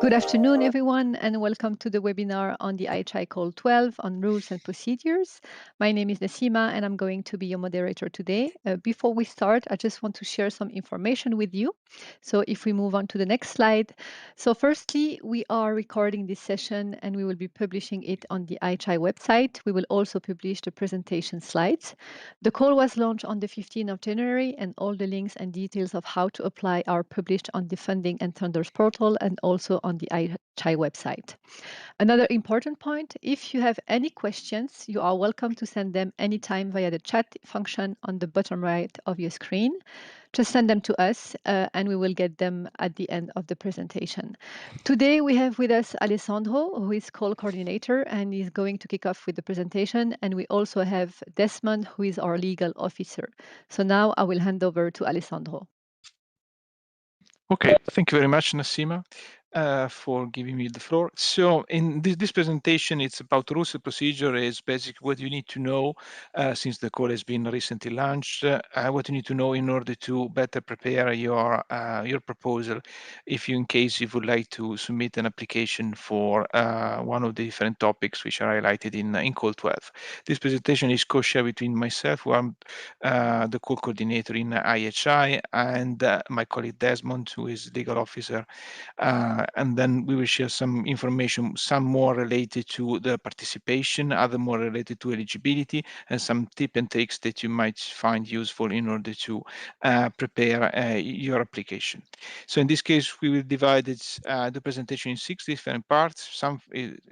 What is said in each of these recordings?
Good afternoon, everyone, and welcome to the webinar on the IHI Call 12 on rules and procedures. My name is Nassima, and I'm going to be your moderator today. Before we start, I just want to share some information with you. So if we move on to the next slide. So firstly, we are recording this session, and we will be publishing it on the IHI website. We will also publish the presentation slides. The call was launched on the 15th of January, and all the links and details of how to apply are published on the Funding and Tenders portal and also on the IHI website. Another important point, if you have any questions, you are welcome to send them anytime via the chat function on the bottom right of your screen. Just send them to us and we will get them at the end of the presentation. Today we have with us Alessandro, who is call coordinator and is going to kick off with the presentation. And we also have Desmond, who is our legal officer. So now I will hand over to Alessandro. Okay, thank you very much, Nassima, for giving me the floor. So in this presentation, it's about rules and procedure. Is basically what you need to know since the call has been recently launched, what you need to know in order to better prepare your proposal if you, in case you would like to submit an application for one of the different topics which are highlighted in call 12. This presentation is co-shared between myself, who I'm the call coordinator in IHI, and my colleague Desmond, who is legal officer, and then we will share some information, some more related to the participation, other more related to eligibility, and some tips and tricks that you might find useful in order to prepare your application. So in this case, we will divide the presentation in 6 different parts, some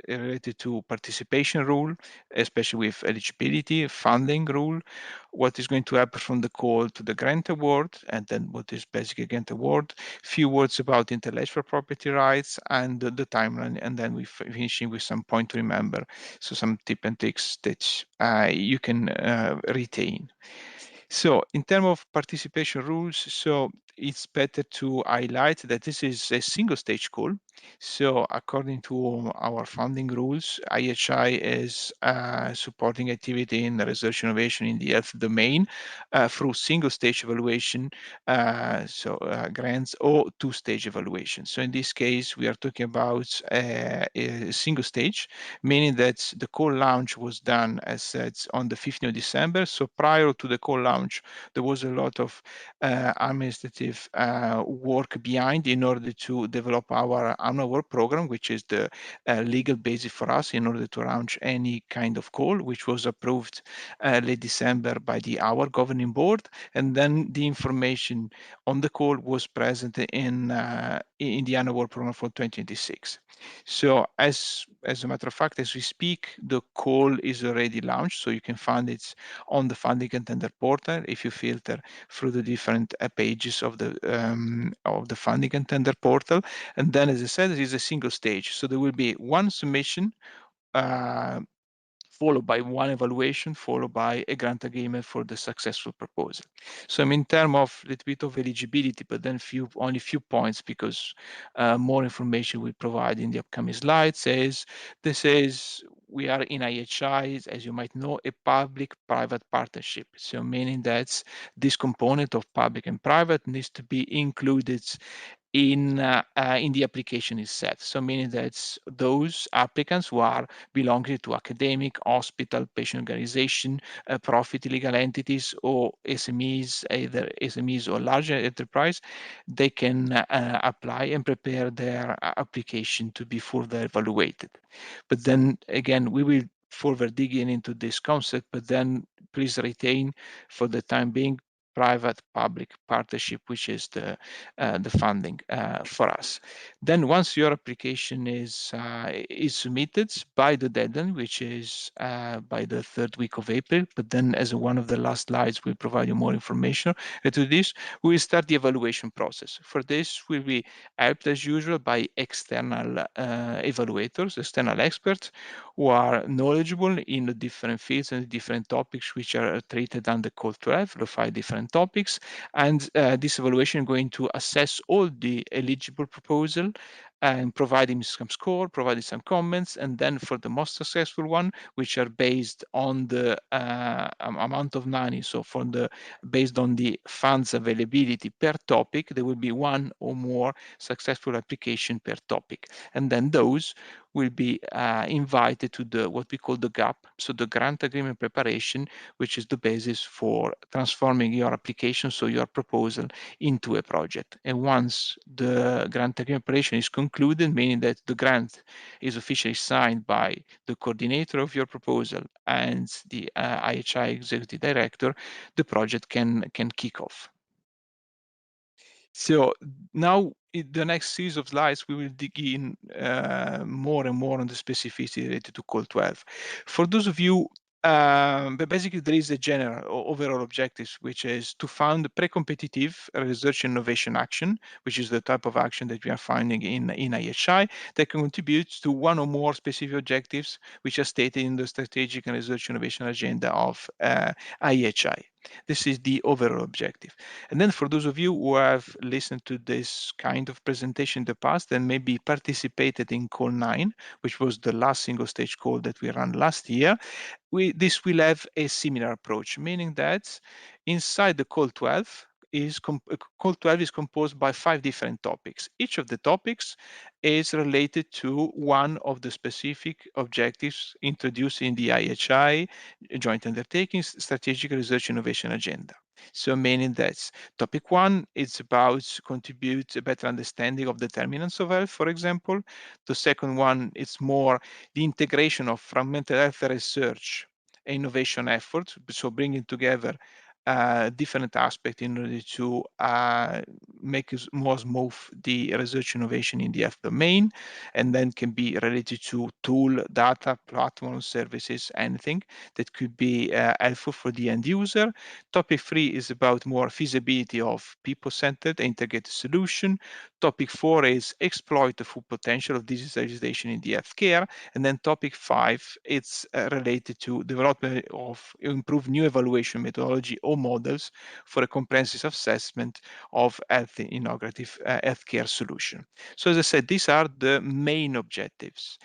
related to participation rule, especially with eligibility, funding rule, what is going to happen from the call to the grant award, and then what is basically grant award, few words about intellectual property rights and the timeline, and then we finishing with some point to remember, so some tips and tricks that you can retain. So in terms of participation rules, so it's better to highlight that this is a single stage call. So according to our funding rules, IHI is supporting activity in the research innovation in the health domain through single stage evaluation, grants or two-stage evaluation. So in this case, we are talking about a single stage, meaning that the call launch was done, as said, on the 15th of December. So prior to the call launch, there was a lot of administrative work behind in order to develop our annual work program, which is the legal basis for us in order to launch any kind of call, which was approved late December by our governing board. And then the information on the call was present in the annual work program for 2026. So as a matter of fact, as we speak, the call is already launched, so you can find it on the funding and tender portal if you filter through the different pages of the funding and tender portal. And then, as I said, it is a single stage, so there will be one submission followed by one evaluation, followed by a grant agreement for the successful proposal. So in terms of a little bit of eligibility, but then only few points, because more information we provide in the upcoming slides. We are in IHI, as you might know, a public-private partnership. So meaning that this component of public and private needs to be included in the application itself. So meaning that those applicants who are belonging to academic, hospital, patient organization, profit legal entities, or SMEs, either SMEs or larger enterprise, they can apply and prepare their application to be further evaluated. But then again, we will further dig into this concept, but then please retain for the time being private-public partnership, which is the funding for us. Then once your application is submitted by the deadline, which is by the 3rd week of April, but then as one of the last slides, we'll provide you more information to this, we will start the evaluation process. For this, we'll be helped as usual by external evaluators, external experts who are knowledgeable in the different fields and different topics which are treated under Call 12, the 5 different topics. And this evaluation is going to assess all the eligible proposal and providing some score, providing some comments, and then for the most successful one, which are based on the amount of money, so based on the funds availability per topic, there will be one or more successful application per topic, and then those will be invited to what we call the GAP, so the grant agreement preparation, which is the basis for transforming your application, so your proposal, into a project. And once the grant agreement preparation is concluded, meaning that the grant is officially signed by the coordinator of your proposal and the IHI executive director, the project can kick off. So now in the next series of slides, we will dig in more and more on the specificity related to Call 12. For those of you, but basically there is a general overall objectives, which is to fund pre-competitive research innovation action, which is the type of action that we are finding in IHI that contributes to one or more specific objectives, which are stated in the strategic and research innovation agenda of IHI. This is the overall objective. And then for those of you who have listened to this kind of presentation in the past and maybe participated in Call 9, which was the last single stage call that we ran last year, this will have a similar approach, meaning that inside the Call 12, Call 12 is composed by 5 different topics. Each of the topics is related to one of the specific objectives introduced in the IHI Joint Undertakings Strategic Research Innovation Agenda. So meaning that topic 1 is about contribute a better understanding of determinants of health, for example. The second one is more the integration of fragmented health research and innovation efforts, so bringing together different aspects in order to make more smooth the research innovation in the health domain, and then can be related to tool, data, platform, services, anything that could be helpful for the end user. Topic 3 is about more feasibility of people-centered integrated solution. Topic 4 is exploit the full potential of digitalization in the healthcare. And then topic 5, it's related to development of improved new evaluation methodology or models for a comprehensive assessment of health integrative healthcare solution. So as I said, these are the main objectives.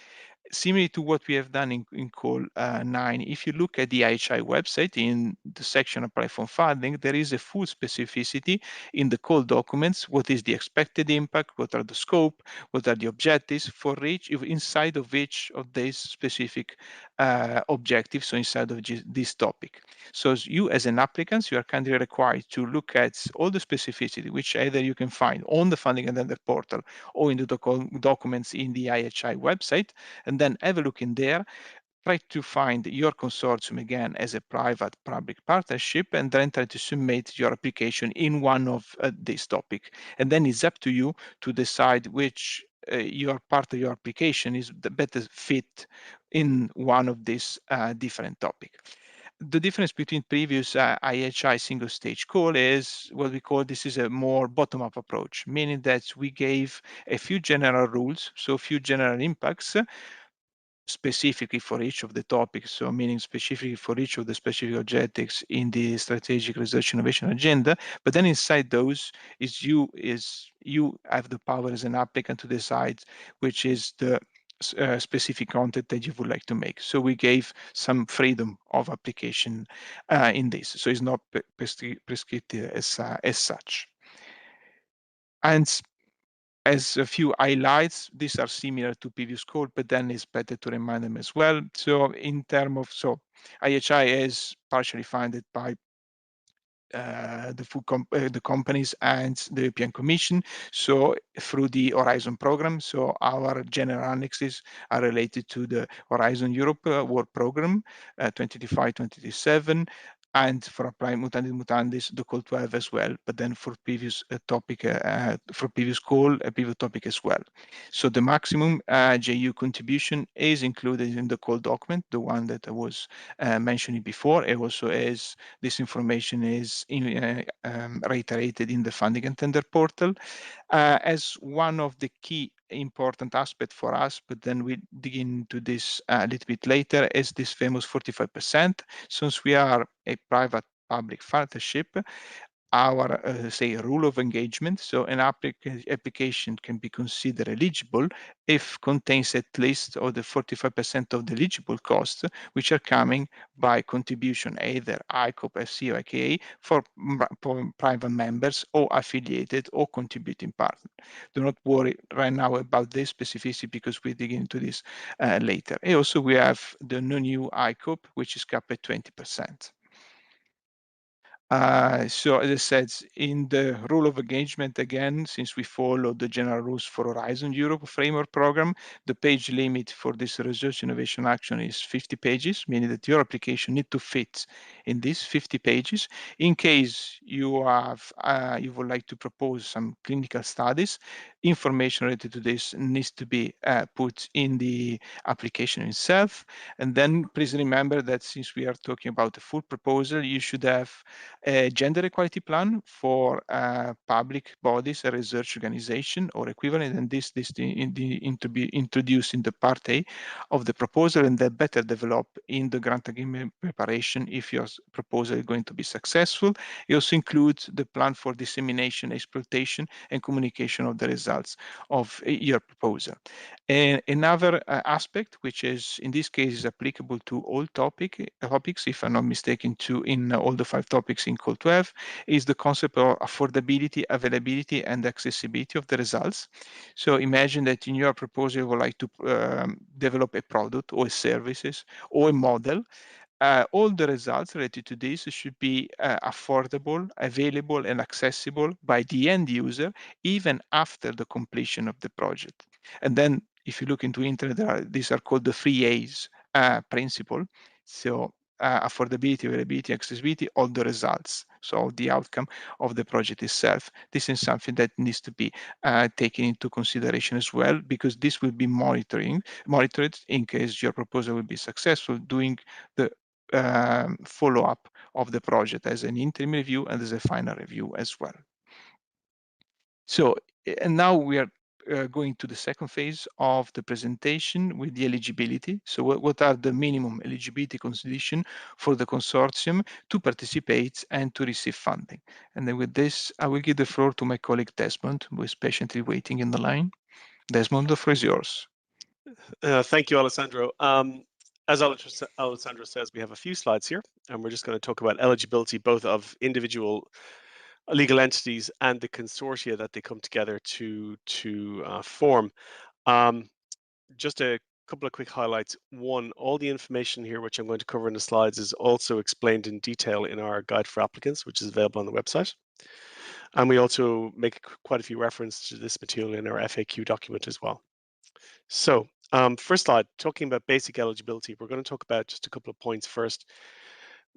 Similar to what we have done in Call 9, if you look at the IHI website in the section of platform funding, there is a full specificity in the call documents. What is the expected impact? What are the scope? What are the objectives for each, inside of each of these specific objectives, so inside of this topic. So as you as an applicant, you are kindly required to look at all the specificity, which either you can find on the funding and tender portal or in the documents in the IHI website, and then have a look in there. Try to find your consortium again as a private public partnership, and then try to submit your application in one of these topics. And then it's up to you to decide which your part of your application is the better fit in one of these different topics. The difference between previous IHI single stage call is what we call this is a more bottom-up approach, meaning that we gave a few general rules, so a few general impacts, specifically for each of the topics, so meaning specifically for each of the specific objectives in the strategic research innovation agenda. But then inside those you have the power as an applicant to decide which is the specific content that you would like to make. So we gave some freedom of application in this. So it's not prescriptive as such. And as a few highlights, these are similar to previous call, but then it's better to remind them as well. So in terms of, IHI is partially funded by the companies and the European Commission, so through the Horizon program. So our general annexes are related to the Horizon Europe Work Program 2025-2027, and for applying mutandis mutandis, the call 12 as well, but then for previous topic, for previous call, a previous topic as well. So the maximum JU contribution is included in the call document, the one that I was mentioning before. It also is, this information is reiterated in the funding and tender portal. As one of the key important aspect for us, but then we dig into this a little bit later, is this famous 45%. Since we are a private public partnership, our say rule of engagement. So an application can be considered eligible if contains at least or the 45% of the eligible costs which are coming by contribution, either ICOP, FC, or IKA for private members or affiliated or contributing partners. Do not worry right now about this specificity because we dig into this later. And also we have the new ICOP, which is capped at 20%. So as I said, in the rule of engagement, again, since we follow the general rules for Horizon Europe framework program, the page limit for this research innovation action is 50 pages, meaning that your application need to fit in these 50 pages. In case you have, you would like to propose some clinical studies, information related to this needs to be put in the application itself. And then please remember that since we are talking about the full proposal, you should have a gender equality plan for public bodies, a research organization or equivalent, and this to be introduced in the part A of the proposal and then better develop in the grant agreement preparation if your proposal is going to be successful. It also includes the plan for dissemination, exploitation, and communication of the results of your proposal. And another aspect, which is in this case is applicable to all topics, if I'm not mistaken, to in all the 5 topics in Call 12, is the concept of affordability, availability, and accessibility of the results. So imagine that in your proposal you would like to develop a product or services or a model. All the results related to this should be affordable, available, and accessible by the end user, even after the completion of the project. And then if you look into internet, these are called the 3 A's principle. So affordability, availability, accessibility, all the results. So the outcome of the project itself. This is something that needs to be taken into consideration as well, because this will be monitored in case your proposal will be successful, doing the follow-up of the project as an interim review and as a final review as well. So, and now we are going to the second phase of the presentation with the eligibility. So what are the minimum eligibility conditions for the consortium to participate and to receive funding? And then with this, I will give the floor to my colleague Desmond, who is patiently waiting in the line. Desmond, the floor is yours. Thank you, Alessandro. As Alessandro says, we have a few slides here, and we're just going to talk about eligibility, both of individual legal entities and the consortia that they come together to form. Just a couple of quick highlights. One, all the information here, which I'm going to cover in the slides, is also explained in detail in our guide for applicants, which is available on the website. And we also make quite a few references to this material in our FAQ document as well. So first slide, talking about basic eligibility, we're going to talk about just a couple of points first.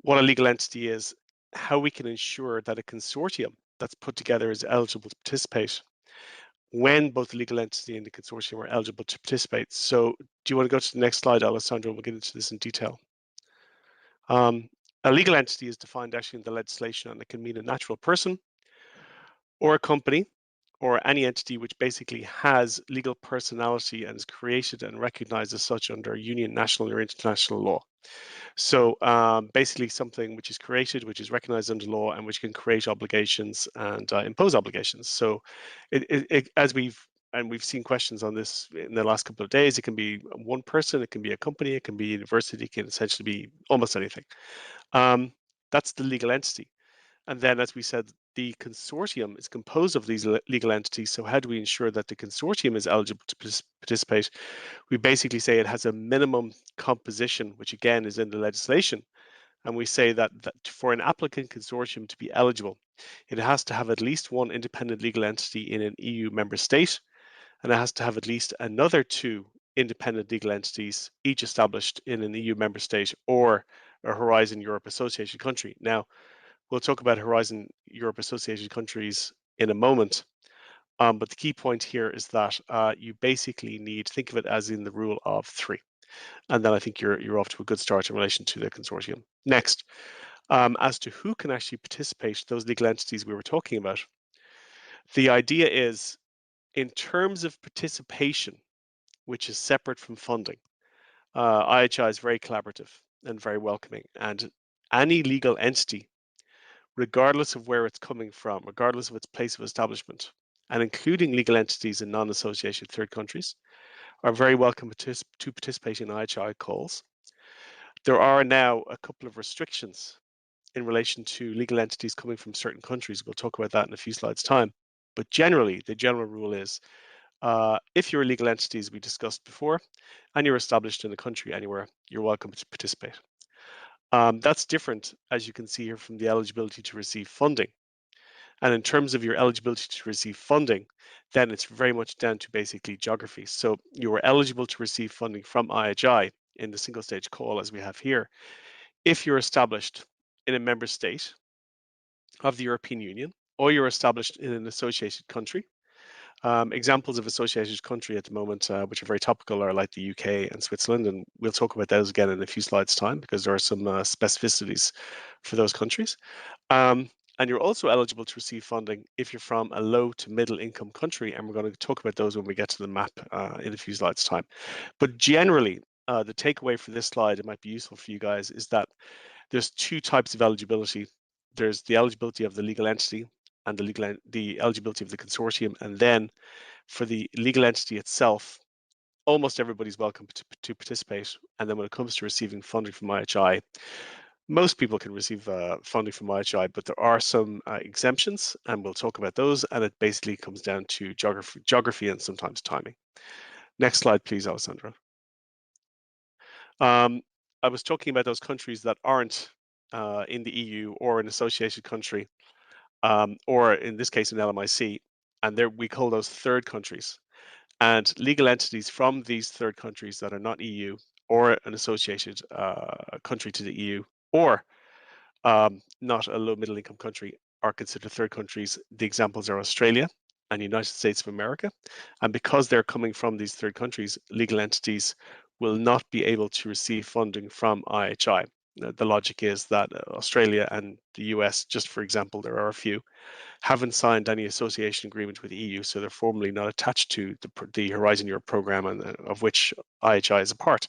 What a legal entity is, how we can ensure that a consortium that's put together is eligible to participate when both the legal entity and the consortium are eligible to participate. So do you want to go to the next slide, Alessandro? We'll get into this in detail. A legal entity is defined actually in the legislation, and it can mean a natural person or a company or any entity which basically has legal personality and is created and recognized as such under union, national, or international law. So basically something which is created, which is recognized under law, and which can create obligations and impose obligations. So as we've seen questions on this in the last couple of days, it can be one person, it can be a company, it can be a university, it can essentially be almost anything. That's the legal entity. And then, as we said, the consortium is composed of these legal entities. So how do we ensure that the consortium is eligible to participate? We basically say it has a minimum composition, which again is in the legislation. And we say that for an applicant consortium to be eligible, it has to have at least one independent legal entity in an EU member state, and it has to have at least another 2 independent legal entities, each established in an EU member state or a Horizon Europe association country. Now, we'll talk about Horizon Europe associated countries in a moment. But the key point here is that you basically need, think of it as in the rule of 3. And then I think you're off to a good start in relation to the consortium. Next, as to who can actually participate, those legal entities we were talking about. The idea is, in terms of participation, which is separate from funding, IHI is very collaborative and very welcoming. And any legal entity regardless of where it's coming from, regardless of its place of establishment, and including legal entities in non-associated third countries, are very welcome to participate in IHI calls. There are now a couple of restrictions in relation to legal entities coming from certain countries. We'll talk about that in a few slides' time. But generally, the general rule is if you're a legal entity, as we discussed before, and you're established in a country anywhere, you're welcome to participate. That's different, as you can see here, from the eligibility to receive funding. And in terms of your eligibility to receive funding, then it's very much down to basically geography. So you are eligible to receive funding from IHI in the single stage call, as we have here, if you're established in a member state of the European Union, or you're established in an associated country. Examples of associated country at the moment, which are very topical, are like the UK and Switzerland, and we'll talk about those again in a few slides' time because there are some specificities for those countries. And you're also eligible to receive funding if you're from a low to middle income country, and we're going to talk about those when we get to the map in a few slides' time. But generally, the takeaway for this slide, it might be useful for you guys, is that there's two types of eligibility. There's the eligibility of the legal entity and the eligibility of the consortium, and then for the legal entity itself, almost everybody's welcome to participate. And then when it comes to receiving funding from IHI, most people can receive funding from IHI, but there are some exemptions, and we'll talk about those. And it basically comes down to geography and sometimes timing. Next slide, please, Alessandra. I was talking about those countries that aren't in the EU or an associated country, or in this case, an LMIC, and there we call those third countries. And legal entities from these third countries that are not EU or an associated country to the EU, or not a low middle income country, are considered third countries. The examples are Australia and United States of America. And because they're coming from these third countries, legal entities will not be able to receive funding from IHI. The logic is that Australia and the US, just for example, there are a few, haven't signed any association agreement with the EU, so they're formally not attached to the Horizon Europe program, and of which IHI is a part.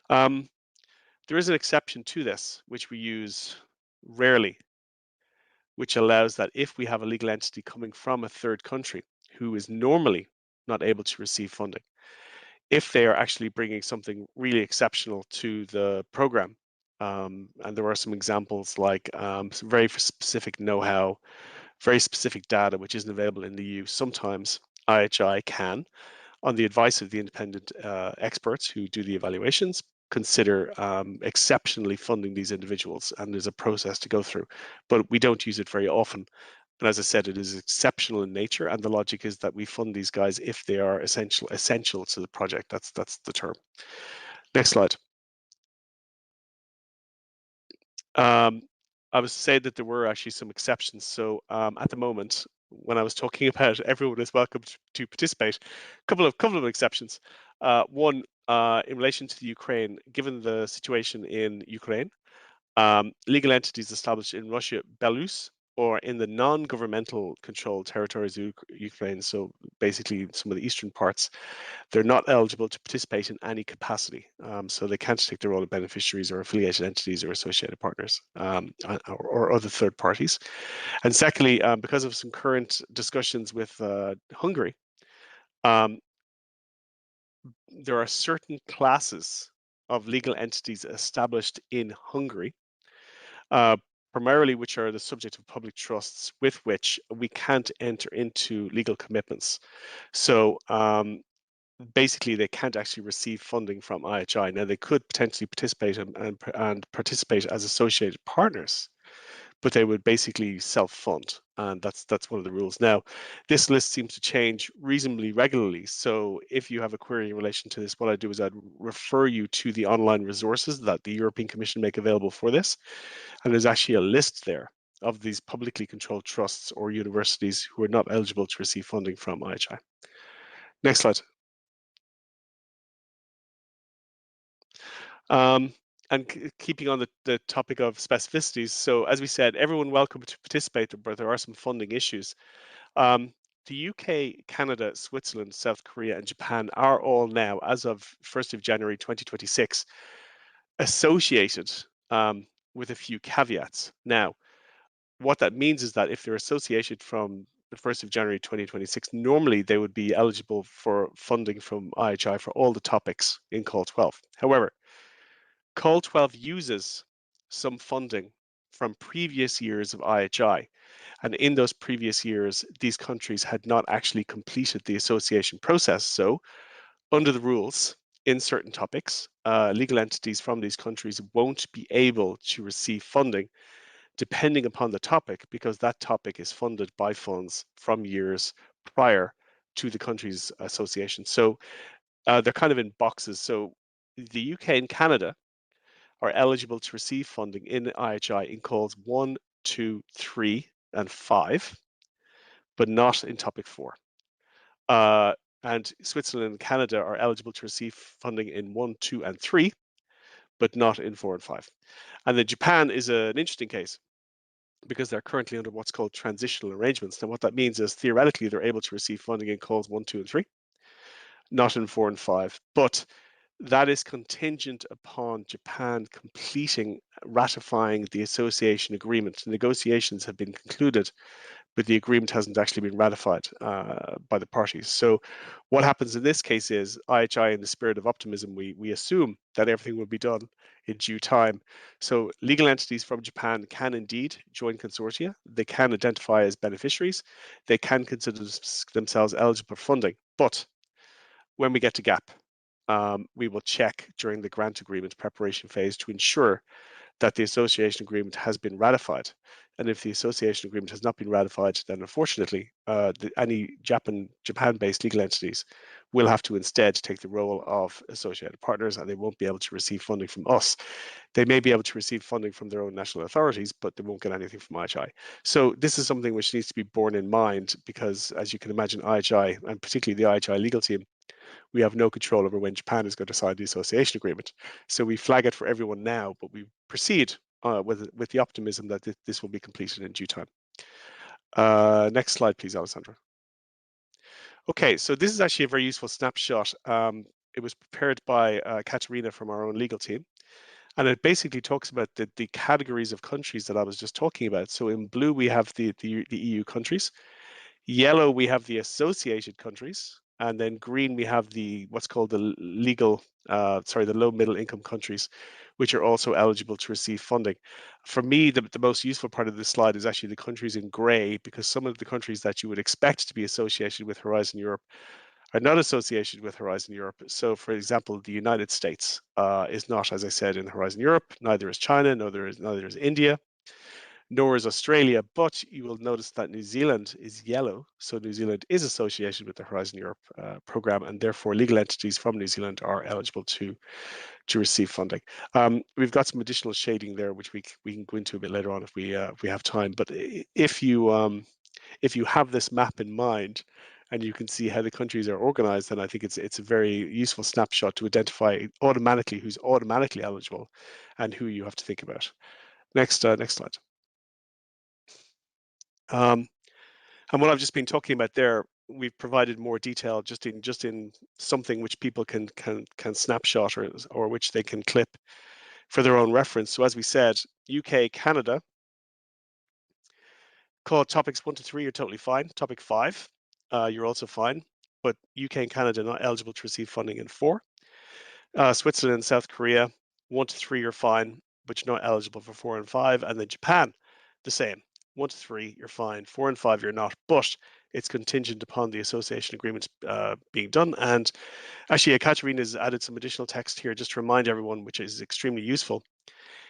There is an exception to this, which we use rarely, which allows that if we have a legal entity coming from a third country who is normally not able to receive funding, if they are actually bringing something really exceptional to the program, and there are some examples like some very specific know-how, very specific data which isn't available in the EU, sometimes IHI can, on the advice of the independent experts who do the evaluations, consider exceptionally funding these individuals, and there's a process to go through. But we don't use it very often. And as I said, it is exceptional in nature, and the logic is that we fund these guys if they are essential to the project. That's the term. Next slide. I was saying that there were actually some exceptions. So at the moment, when I was talking about everyone is welcome to participate, couple of exceptions. One, in relation to the Ukraine, given the situation in Ukraine, legal entities established in Russia, Belarus, or in the non-governmental controlled territories of Ukraine, so basically some of the eastern parts, they're not eligible to participate in any capacity. So they can't take the role of beneficiaries or affiliated entities or associated partners or other third parties. And secondly, because of some current discussions with Hungary, there are certain classes of legal entities established in Hungary, primarily which are the subject of public trusts, with which we can't enter into legal commitments. So basically, they can't actually receive funding from IHI. Now, they could potentially participate and participate as associated partners, but they would basically self-fund, and that's one of the rules. Now, this list seems to change reasonably regularly. So if you have a query in relation to this, what I do is I'd refer you to the online resources that the European Commission make available for this. And there's actually a list there of these publicly controlled trusts or universities who are not eligible to receive funding from IHI. Next slide. And keeping on the topic of specificities, so as we said, everyone welcome to participate, but there are some funding issues. The UK, Canada, Switzerland, South Korea, and Japan are all now, as of 1st of January 2026, associated with a few caveats. Now, what that means is that if they're associated from the 1st of January 2026, normally they would be eligible for funding from IHI for all the topics in Call 12. However, Call 12 uses some funding from previous years of IHI. And in those previous years, these countries had not actually completed the association process. So under the rules, in certain topics, legal entities from these countries won't be able to receive funding depending upon the topic, because that topic is funded by funds from years prior to the country's association. So they're kind of in boxes. So the UK and Canada are eligible to receive funding in IHI in calls 1, 2, 3, and 5, but not in topic 4. And Switzerland and Canada are eligible to receive funding in 1, 2, and 3, but not in 4 and 5. And then Japan is an interesting case because they're currently under what's called transitional arrangements. And what that means is theoretically they're able to receive funding in calls 1, 2, and 3, not in 4 and 5. But that is contingent upon Japan ratifying the association agreement. Negotiations have been concluded, but the agreement hasn't actually been ratified by the parties. So what happens in this case is IHI, in the spirit of optimism, we assume that everything will be done in due time. So legal entities from Japan can indeed join consortia. They can identify as beneficiaries. They can consider themselves eligible for funding. But when we get to GAP, we will check during the grant agreement preparation phase to ensure that the association agreement has been ratified. And if the association agreement has not been ratified, then unfortunately, any Japan-based legal entities will have to instead take the role of associated partners, and they won't be able to receive funding from us. They may be able to receive funding from their own national authorities, but they won't get anything from IHI. So this is something which needs to be borne in mind because, as you can imagine, IHI, and particularly the IHI legal team, we have no control over when Japan is going to sign the association agreement. So we flag it for everyone now, but we proceed with the optimism that this will be completed in due time. Next slide, please, Alessandra. Okay, so this is actually a very useful snapshot. It was prepared by Katerina from our own legal team. And it basically talks about the categories of countries that I was just talking about. So in blue, we have the EU countries. Yellow, we have the associated countries, and then green, we have the what's called the the low middle income countries, which are also eligible to receive funding. For me, the most useful part of this slide is actually the countries in gray, because some of the countries that you would expect to be associated with Horizon Europe are not associated with Horizon Europe. So, for example, the United States is not, as I said, in Horizon Europe. Neither is China. Neither is India, nor is Australia, but you will notice that New Zealand is yellow. So New Zealand is associated with the Horizon Europe program, and therefore legal entities from New Zealand are eligible to receive funding. We've got some additional shading there, which we can go into a bit later on if we have time. But if you have this map in mind, and you can see how the countries are organized, then I think it's a very useful snapshot to identify automatically who's automatically eligible and who you have to think about. Next slide. And what I've just been talking about there, we've provided more detail just in something which people can snapshot or which they can clip for their own reference. So as we said, UK, Canada, call topics 1 to 3, you're totally fine. Topic 5, you're also fine. But UK and Canada not eligible to receive funding in 4. Switzerland and South Korea, 1 to 3, you're fine, but you're not eligible for 4 and 5. And then Japan, the same. 1 to 3, you're fine. 4 and 5, you're not. But it's contingent upon the association agreements being done. And actually, Katerina has added some additional text here just to remind everyone, which is extremely useful.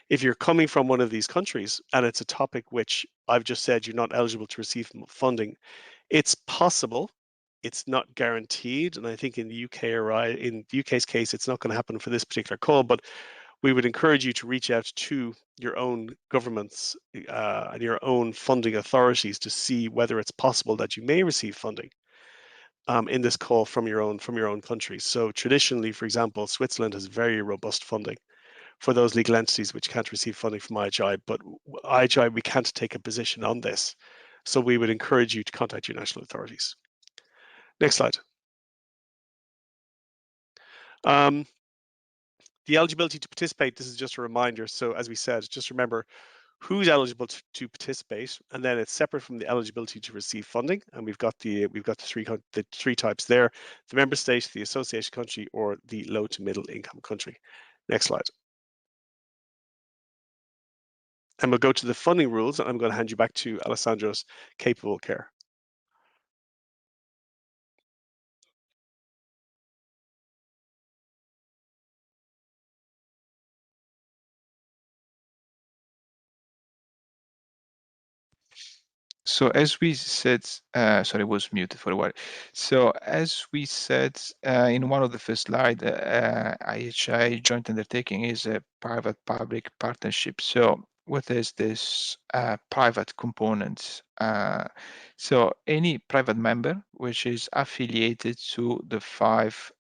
If you're coming from one of these countries and it's a topic which I've just said you're not eligible to receive funding, it's possible. It's not guaranteed. And I think in the UK in the UK's case, it's not going to happen for this particular call, but we would encourage you to reach out to your own governments and your own funding authorities to see whether it's possible that you may receive funding in this call from your own country. So traditionally, for example, Switzerland has very robust funding for those legal entities which can't receive funding from IHI, but IHI, we can't take a position on this. So we would encourage you to contact your national authorities. Next slide. The eligibility to participate, this is just a reminder. So as we said, just remember who's eligible to participate, and then it's separate from the eligibility to receive funding. And we've got the three types there: the member state, the association country, or the low to middle income country. Next slide. And we'll go to the funding rules, and I'm going to hand you back to Alessandro's capable care. So as we said, sorry, I was muted for a while. So as we said in one of the first slides, IHI joint undertaking is a private-public partnership. So what is this private component? So any private member which is affiliated to the five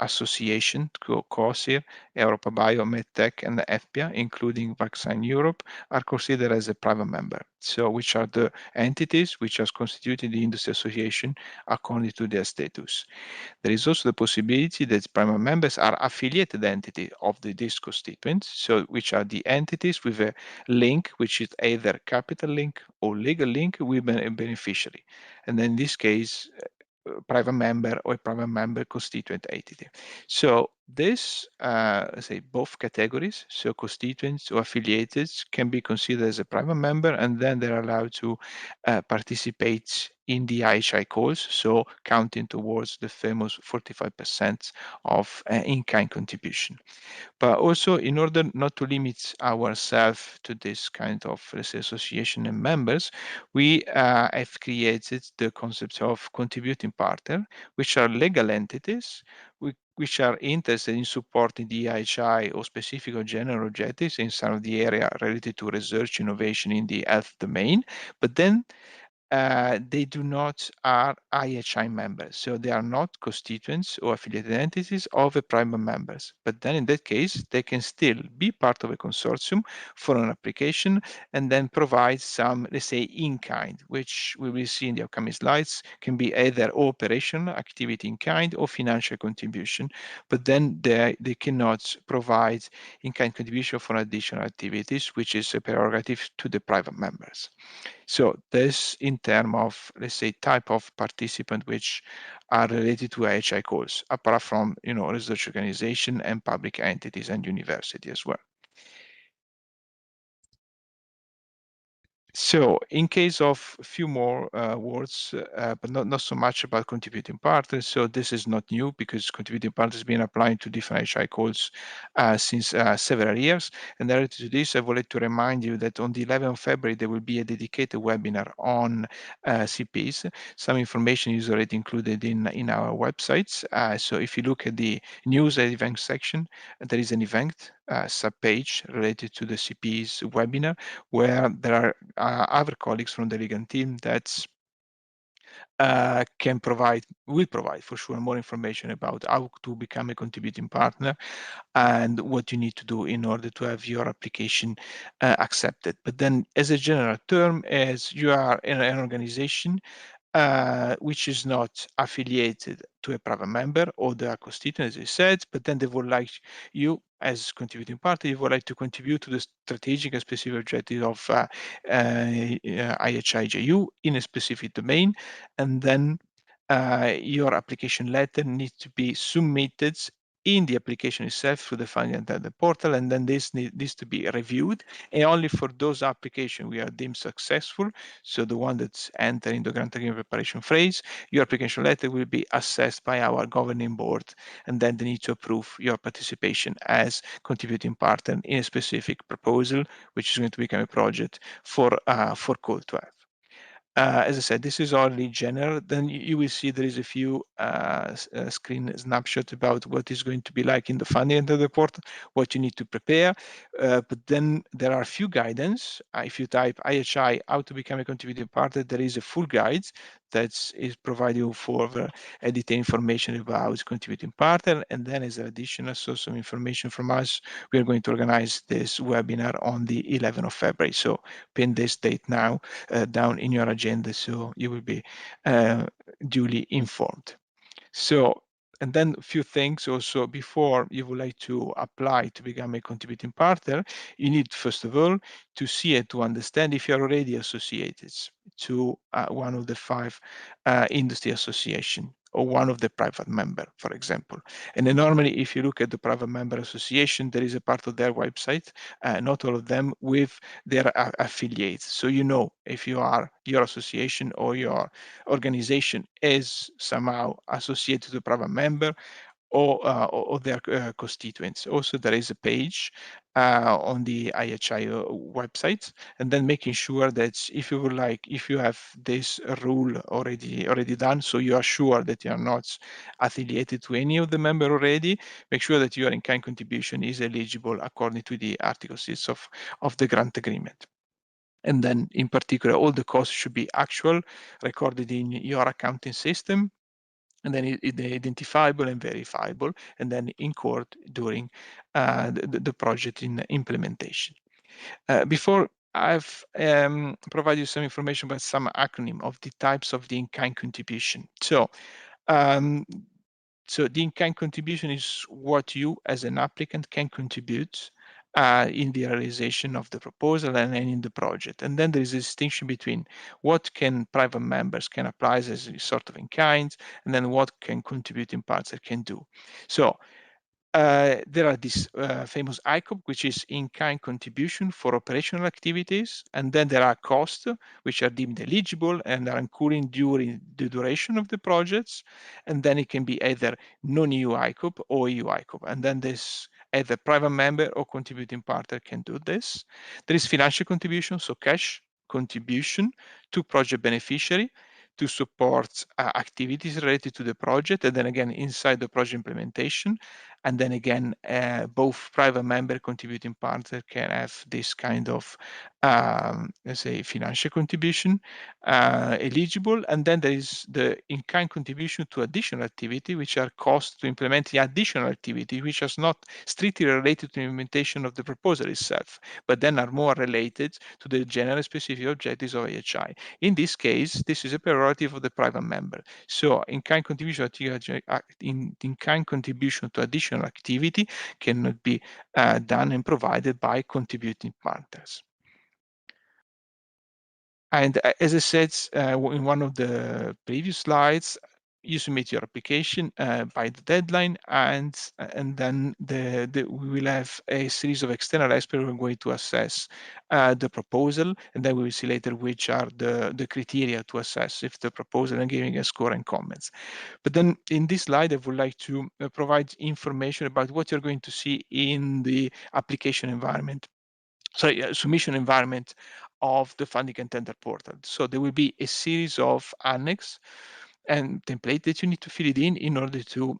association, COSIR, Europa Bio, MedTech, and the FPIA, including Vaccine Europe, are considered as a private member. So which are the entities which are constituted the industry association according to their status. There is also the possibility that private members are affiliated entity of these constituents, so which are the entities with a link, which is either capital link or legal link with a beneficiary. And then in this case, private member or a private member constituent entity. So this, say both categories, so constituents or affiliated, can be considered as a private member, and then they're allowed to participate in the IHI calls, so counting towards the famous 45% of in-kind contribution. But also, in order not to limit ourselves to this kind of, let's say, association and members, we have created the concept of contributing partner, which are legal entities which are interested in supporting the IHI or specific or general objectives in some of the area related to research innovation in the health domain, but then they do not are IHI members, so they are not constituents or affiliated entities of the private members. But then in that case, they can still be part of a consortium for an application and then provide some, let's say, in-kind, which we will see in the upcoming slides, can be either operational activity in kind or financial contribution, but then they cannot provide in-kind contribution for additional activities, which is a prerogative to the private members. So this in terms of, let's say, type of participant which are related to IHI calls, apart from, research organization and public entities and university as well. So in case of a few more words, but not so much about contributing partners. So this is not new because contributing partners has been applied to different HI codes since several years. And related to this, I would like to remind you that on the 11th of February, there will be a dedicated webinar on CPs. Some information is already included in our websites. So if you look at the news and event section, there is an event sub-page related to the CP's webinar, where there are other colleagues from the legal team that will provide for sure more information about how to become a contributing partner and what you need to do in order to have your application accepted. But then as a general term, as you are in an organization which is not affiliated to a private member or they are constituent, as I said, but then they would like you, as contributing party, would like to contribute to the strategic and specific objective of IHIJU in a specific domain, and then your application letter needs to be submitted in the application itself through the funding the portal, and then this needs to be reviewed. And only for those applications we are deemed successful, so the one that's entering the grant agreement preparation phase, your application letter will be assessed by our governing board, and then they need to approve your participation as contributing partner in a specific proposal, which is going to become a project for Call 12. As I said, this is only general. Then you will see there is a few screen snapshot about what is going to be like in the funding of the report, what you need to prepare. But then there are a few guidance. If you type IHI, how to become a contributing partner, there is a full guide that is provided for detailed information about contributing partner. And then as an additional source of information from us, we are going to organize this webinar on the 11th of February. So pin this date now down in your agenda so you will be duly informed. So And then a few things also before you would like to apply to become a contributing partner, you need first of all to see and to understand if you're already associated to one of the 5 industry association or one of the private member, for example. And then normally if you look at the private member association, there is a part of their website, not all of them, with their affiliates. So you know if your association or your organization is somehow associated to a private member or their constituents. Also, there is a page on the IHI website, and then making sure that if you would like, if you have this rule already done, so you are sure that you are not affiliated to any of the member already, make sure that your in-kind contribution is eligible according to the Article 6 of the grant agreement. And then in particular, all the costs should be actual, recorded in your accounting system, and then identifiable and verifiable, and then in court during the project in implementation. Before I've provided you some information about some acronym of the types of the in-kind contribution. Um, so the in-kind contribution is what you as an applicant can contribute in the realization of the proposal and in the project. And then there is a distinction between what can private members can apply as a sort of in-kind, and then what can contributing parts can do. So there are this famous ICOP, which is in-kind contribution for operational activities, and then there are costs, which are deemed eligible and are incurred during the duration of the projects, and then it can be either non-EU ICOP or EU ICOP, and then this either private member or contributing partner can do this. There is financial contribution, so cash contribution to project beneficiary to support activities related to the project, and then again inside the project implementation. And then again, both private member contributing partner can have this kind of, let's say, financial contribution eligible. And then there is the in-kind contribution to additional activity, which are costs to implement the additional activity, which is not strictly related to the implementation of the proposal itself, but then are more related to the general specific objectives of IHI. In this case, this is a prerogative of the private member. So in-kind contribution to additional activity cannot be done and provided by contributing partners. And as I said in one of the previous slides, you submit your application by the deadline, and then we will have a series of external experts who are going to assess the proposal, and then we will see later which are the criteria to assess if the proposal and giving a score and comments. But then in this slide, I would like to provide information about what you're going to see in the application environment. Sorry, submission environment of the funding and tender portal. So there will be a series of annex and template that you need to fill it in order to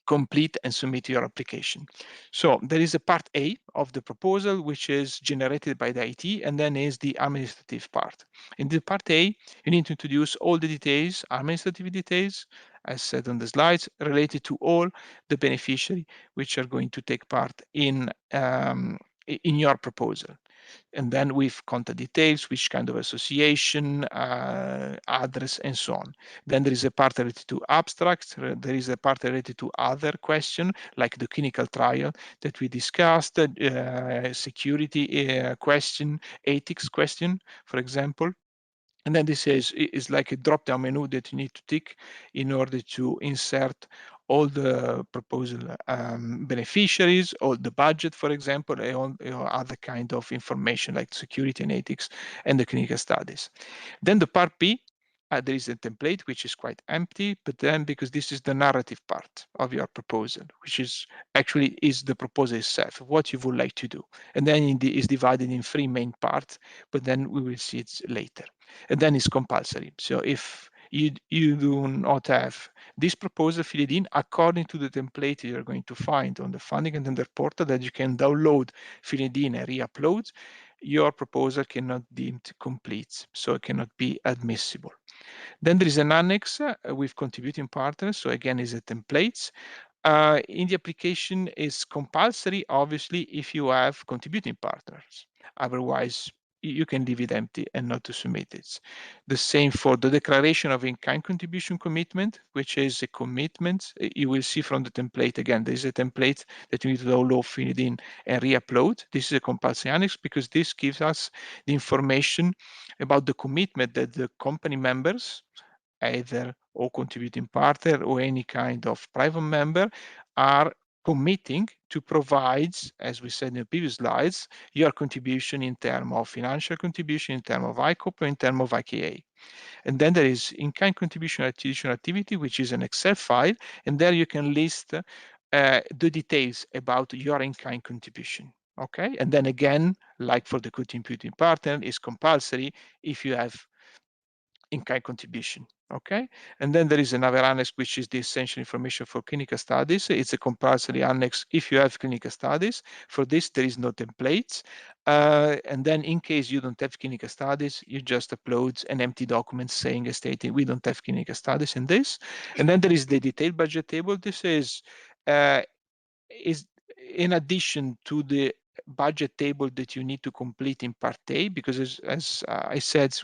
complete and submit your application. So there is a part A of the proposal, which is generated by the IT, and then is the administrative part. In the part A, you need to introduce all the details, administrative details, as said on the slides, related to all the beneficiary which are going to take part in your proposal. And then with contact details, which kind of association, address, and so on. Then there is a part related to abstracts. There is a part related to other questions, like the clinical trial that we discussed, security question, ethics question, for example. And then this is like a drop-down menu that you need to tick in order to insert all the proposal beneficiaries, all the budget, for example, and all other kind of information like security and ethics and the clinical studies. Then the part B, there is a template which is quite empty, but then because this is the narrative part of your proposal, which is actually is the proposal itself, what you would like to do. And then is divided in 3 main parts, but then we will see it later. And then it's compulsory. So if you do not have this proposal filled in according to the template you're going to find on the funding and tender portal that you can download, fill it in, and re-upload, your proposal cannot be deemed complete, so it cannot be admissible. Then there is an annex with contributing partners. So again, is a template. In the application is compulsory, obviously, if you have contributing partners. Otherwise, you can leave it empty and not to submit it. The same for the declaration of in-kind contribution commitment, which is a commitment. You will see from the template again, there is a template that you need to download, fill it in, and re-upload. This is a compulsory annex because this gives us the information about the commitment that the company members, either or contributing partner or any kind of private member, are committing to provide, as we said in the previous slides, your contribution in terms of financial contribution, in terms of ICOP, or in terms of IKA. And then there is in-kind contribution additional activity, which is an Excel file, and there you can list the details about your in-kind contribution. Okay, and then again, like for the contributing partner, is compulsory if you have in-kind contribution. Okay, and then there is another annex, which is the essential information for clinical studies. It's a compulsory annex if you have clinical studies. For this, there is no templates. And then in case you don't have clinical studies, you just upload an empty document saying, stating, we don't have clinical studies in this. And then there is the detailed budget table. This is in addition to the budget table that you need to complete in Part A, because as I said,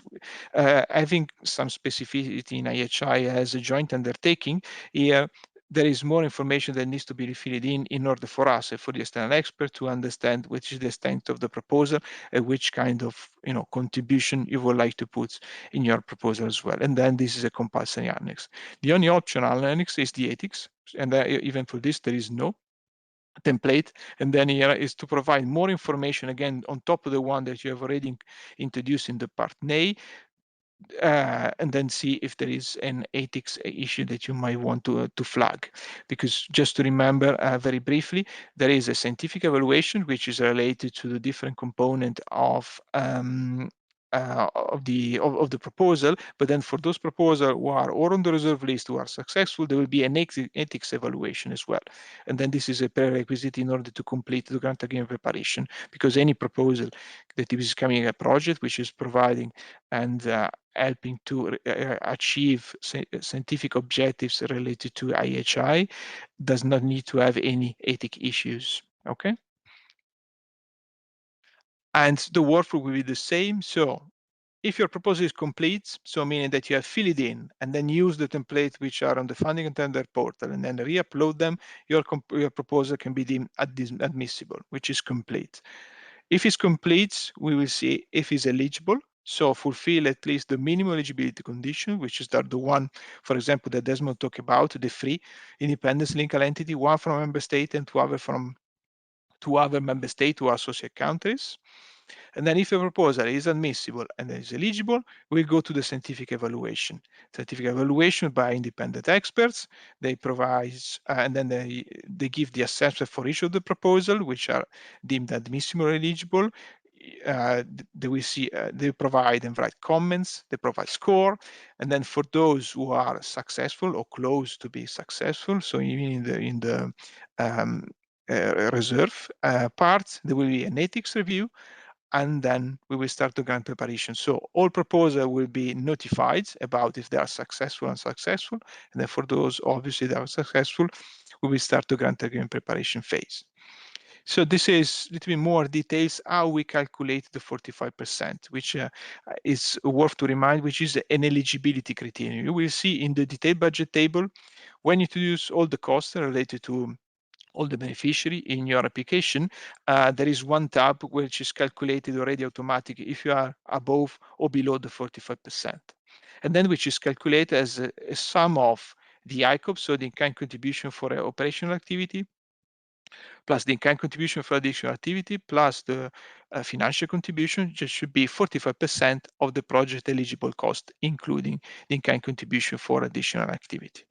having some specificity in IHI as a joint undertaking, here there is more information that needs to be filled in order for us, for the external expert, to understand which is the extent of the proposal and which kind of contribution you would like to put in your proposal as well. And then this is a compulsory annex. The only optional annex is the ethics, and even for this there is no template. And then here is to provide more information again on top of the one that you have already introduced in the part A, and then see if there is an ethics issue that you might want to flag. Because just to remember very briefly, there is a scientific evaluation which is related to the different component of the proposal, but then for those proposals who are or on the reserve list who are successful, there will be an ethics evaluation as well. And then this is a prerequisite in order to complete the grant agreement preparation, because any proposal that is coming a project which is providing and helping to achieve scientific objectives related to IHI does not need to have any ethic issues. Okay. And the workflow will be the same. So if your proposal is complete, so meaning that you have filled it in and then use the templates which are on the funding and tender portal and then re-upload them, your proposal can be deemed admissible, which is complete. If it's complete, we will see if it's eligible. So fulfill at least the minimum eligibility condition, which is the one, for example, that Desmond talked about, the three independence legal entity, one from a member state and two other member states who are associate countries. And then if a proposal is admissible and is eligible, we'll go to the scientific evaluation. Scientific evaluation by independent experts. They provide, and then they give the assessment for each of the proposal, which are deemed admissible or eligible. They will see, they provide and write comments, they provide score. And then for those who are successful or close to be successful, so even in the reserve part, there will be an ethics review, and then we will start the grant preparation. So all proposals will be notified about if they are successful and unsuccessful. And then for those obviously that are successful, we will start the grant agreement preparation phase. So this is a little bit more details how we calculate the 45%, which is worth to remind, which is an eligibility criterion. You will see in the detailed budget table, when you introduce all the costs related to all the beneficiary in your application, there is one tab which is calculated already automatically if you are above or below the 45%. And then which is calculated as a sum of the ICOP, so the in-kind contribution for operational activity, plus the in-kind contribution for additional activity, plus the financial contribution, just should be 45% of the project eligible cost, including the in-kind contribution for additional activity.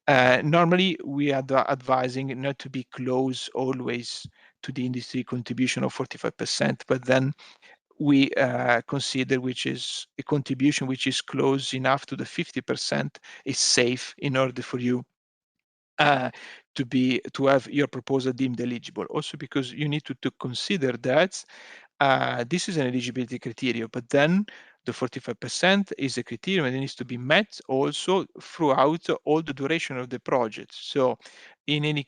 Normally, we are advising not to be close always to the industry contribution of 45%, but then we consider which is a contribution which is close enough to the 50% is safe in order for you to have your proposal deemed eligible. Also because you need to consider that this is an eligibility criteria, but then the 45% is a criterion that needs to be met also throughout all the duration of the project. So in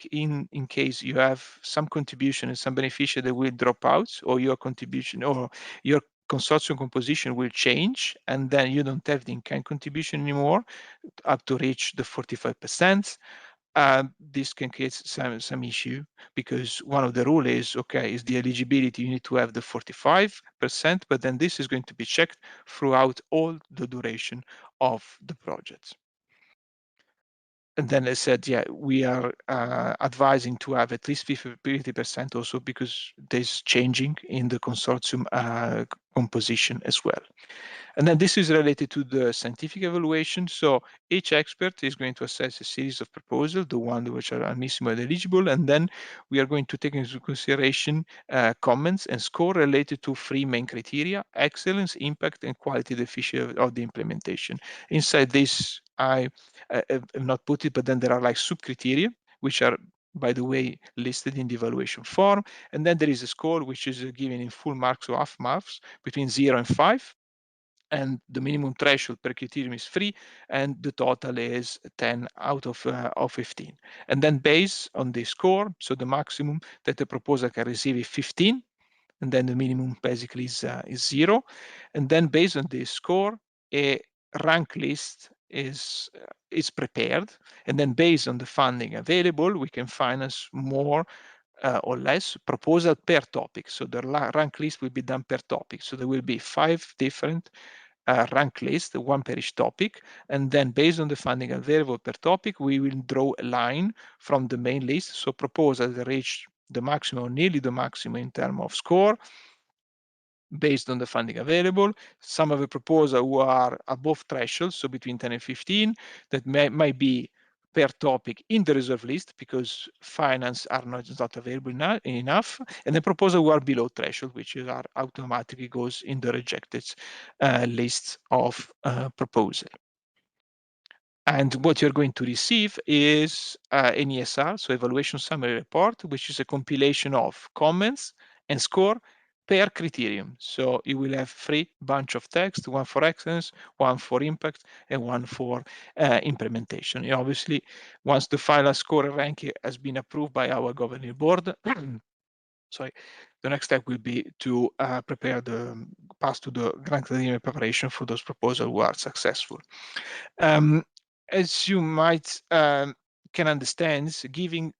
case you have some contribution and some beneficiary that will drop out, or your contribution or your consortium composition will change, and then you don't have the in-kind contribution anymore up to reach the 45%. This can create some issue, because one of the rule is, okay, is the eligibility, you need to have the 45%, but then this is going to be checked throughout all the duration of the project. And then I said, yeah, we are advising to have at least 50% also, because there's changing in the consortium composition as well. And then this is related to the scientific evaluation. So each expert is going to assess a series of proposals, the ones which are admissible and eligible, and then we are going to take into consideration comments and score related to three main criteria: excellence, impact, and quality efficiency of the implementation. Inside this, I have not put it, but then there are like sub-criteria, which are, by the way, listed in the evaluation form. And then there is a score which is given in full marks or half marks between 0 and 5. And the minimum threshold per criterion is 3, and the total is 10 out of 15. And then based on the score, so the maximum that the proposer can receive is 15, and then the minimum basically is 0. And then based on this score, a rank list is prepared, and then based on the funding available, we can finance more or less proposal per topic. So the rank list will be done per topic. So there will be 5 different rank list, one per each topic, and then based on the funding available per topic, we will draw a line from the main list. So proposals that reach the maximum or nearly the maximum in terms of score based on the funding available. Some of the proposals who are above threshold, so between 10 and 15, that might be per topic in the reserve list because finance are not available enough, and the proposals who are below threshold, which are automatically goes in the rejected list of proposal. And what you're going to receive is an ESR, so evaluation summary report, which is a compilation of comments and score per criterion. So you will have 3 bunch of text, one for excellence, one for impact, and one for implementation. And obviously, once the final score ranking has been approved by our governing board, sorry, the next step will be to prepare the pass to the grant agreement preparation for those proposals who are successful. As you might can understand, giving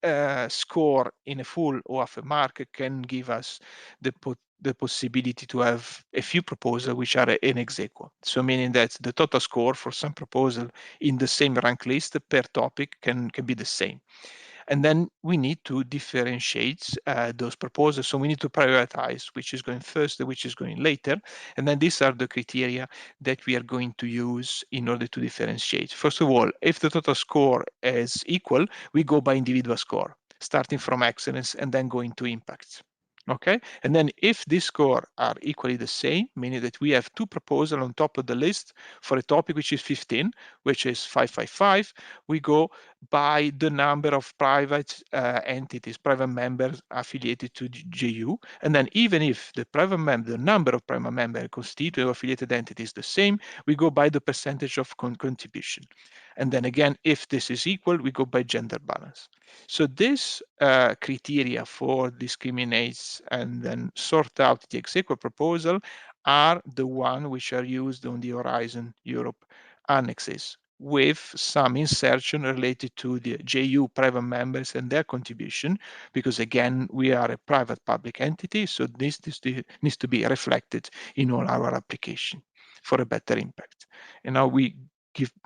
a score in a full or half a mark can give us the possibility to have a few proposals which are in ex aequo. So meaning that the total score for some proposal in the same rank list per topic can be the same. And then we need to differentiate those proposals. So we need to prioritize which is going first and which is going later. And then these are the criteria that we are going to use in order to differentiate. First of all, if the total score is equal, we go by individual score, starting from excellence and then going to impact. Okay, and then if these scores are equally the same, meaning that we have 2 proposals on top of the list for a topic which is 15, which is 555, we go by the number of private entities, private members affiliated to JU. And then even if the number of private members constituted affiliated entities is the same, we go by the percentage of contribution. And then again, if this is equal, we go by gender balance. So this criteria for discriminates and then sort out the ex aequo proposal are the one which are used on the Horizon Europe annexes, with some insertion related to the JU private members and their contribution, because again, we are a private public entity, so this needs to be reflected in all our application for a better impact. And now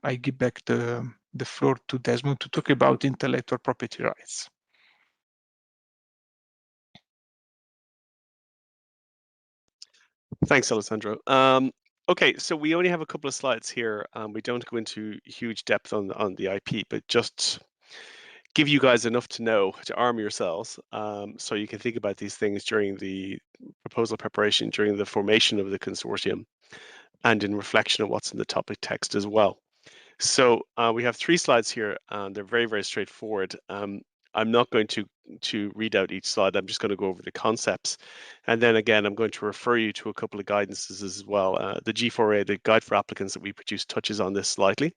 I give back the floor to Desmond to talk about intellectual property rights. Thanks, Alessandro. Okay, so we only have a couple of slides here. We don't go into huge depth on the IP, but just give you guys enough to know to arm yourselves, so you can think about these things during the proposal preparation, during the formation of the consortium, and in reflection of what's in the topic text as well. So we have 3 slides here, and they're very, very straightforward. I'm not going to read out each slide. I'm just going to go over the concepts. And then again, I'm going to refer you to a couple of guidances as well. The G4A, the Guide for Applicants that we produce, touches on this slightly.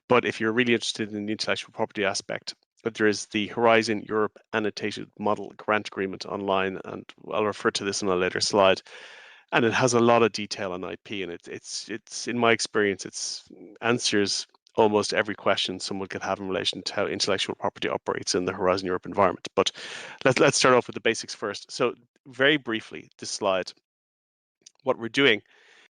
But if you're really interested in the intellectual property aspect, there is the Horizon Europe Annotated Model Grant Agreement online, and I'll refer to this in a later slide. and it has a lot of detail on IP, and it's in my experience, it's answers almost every question someone could have in relation to how intellectual property operates in the Horizon Europe environment. But let's start off with the basics first. So very briefly, this slide, what we're doing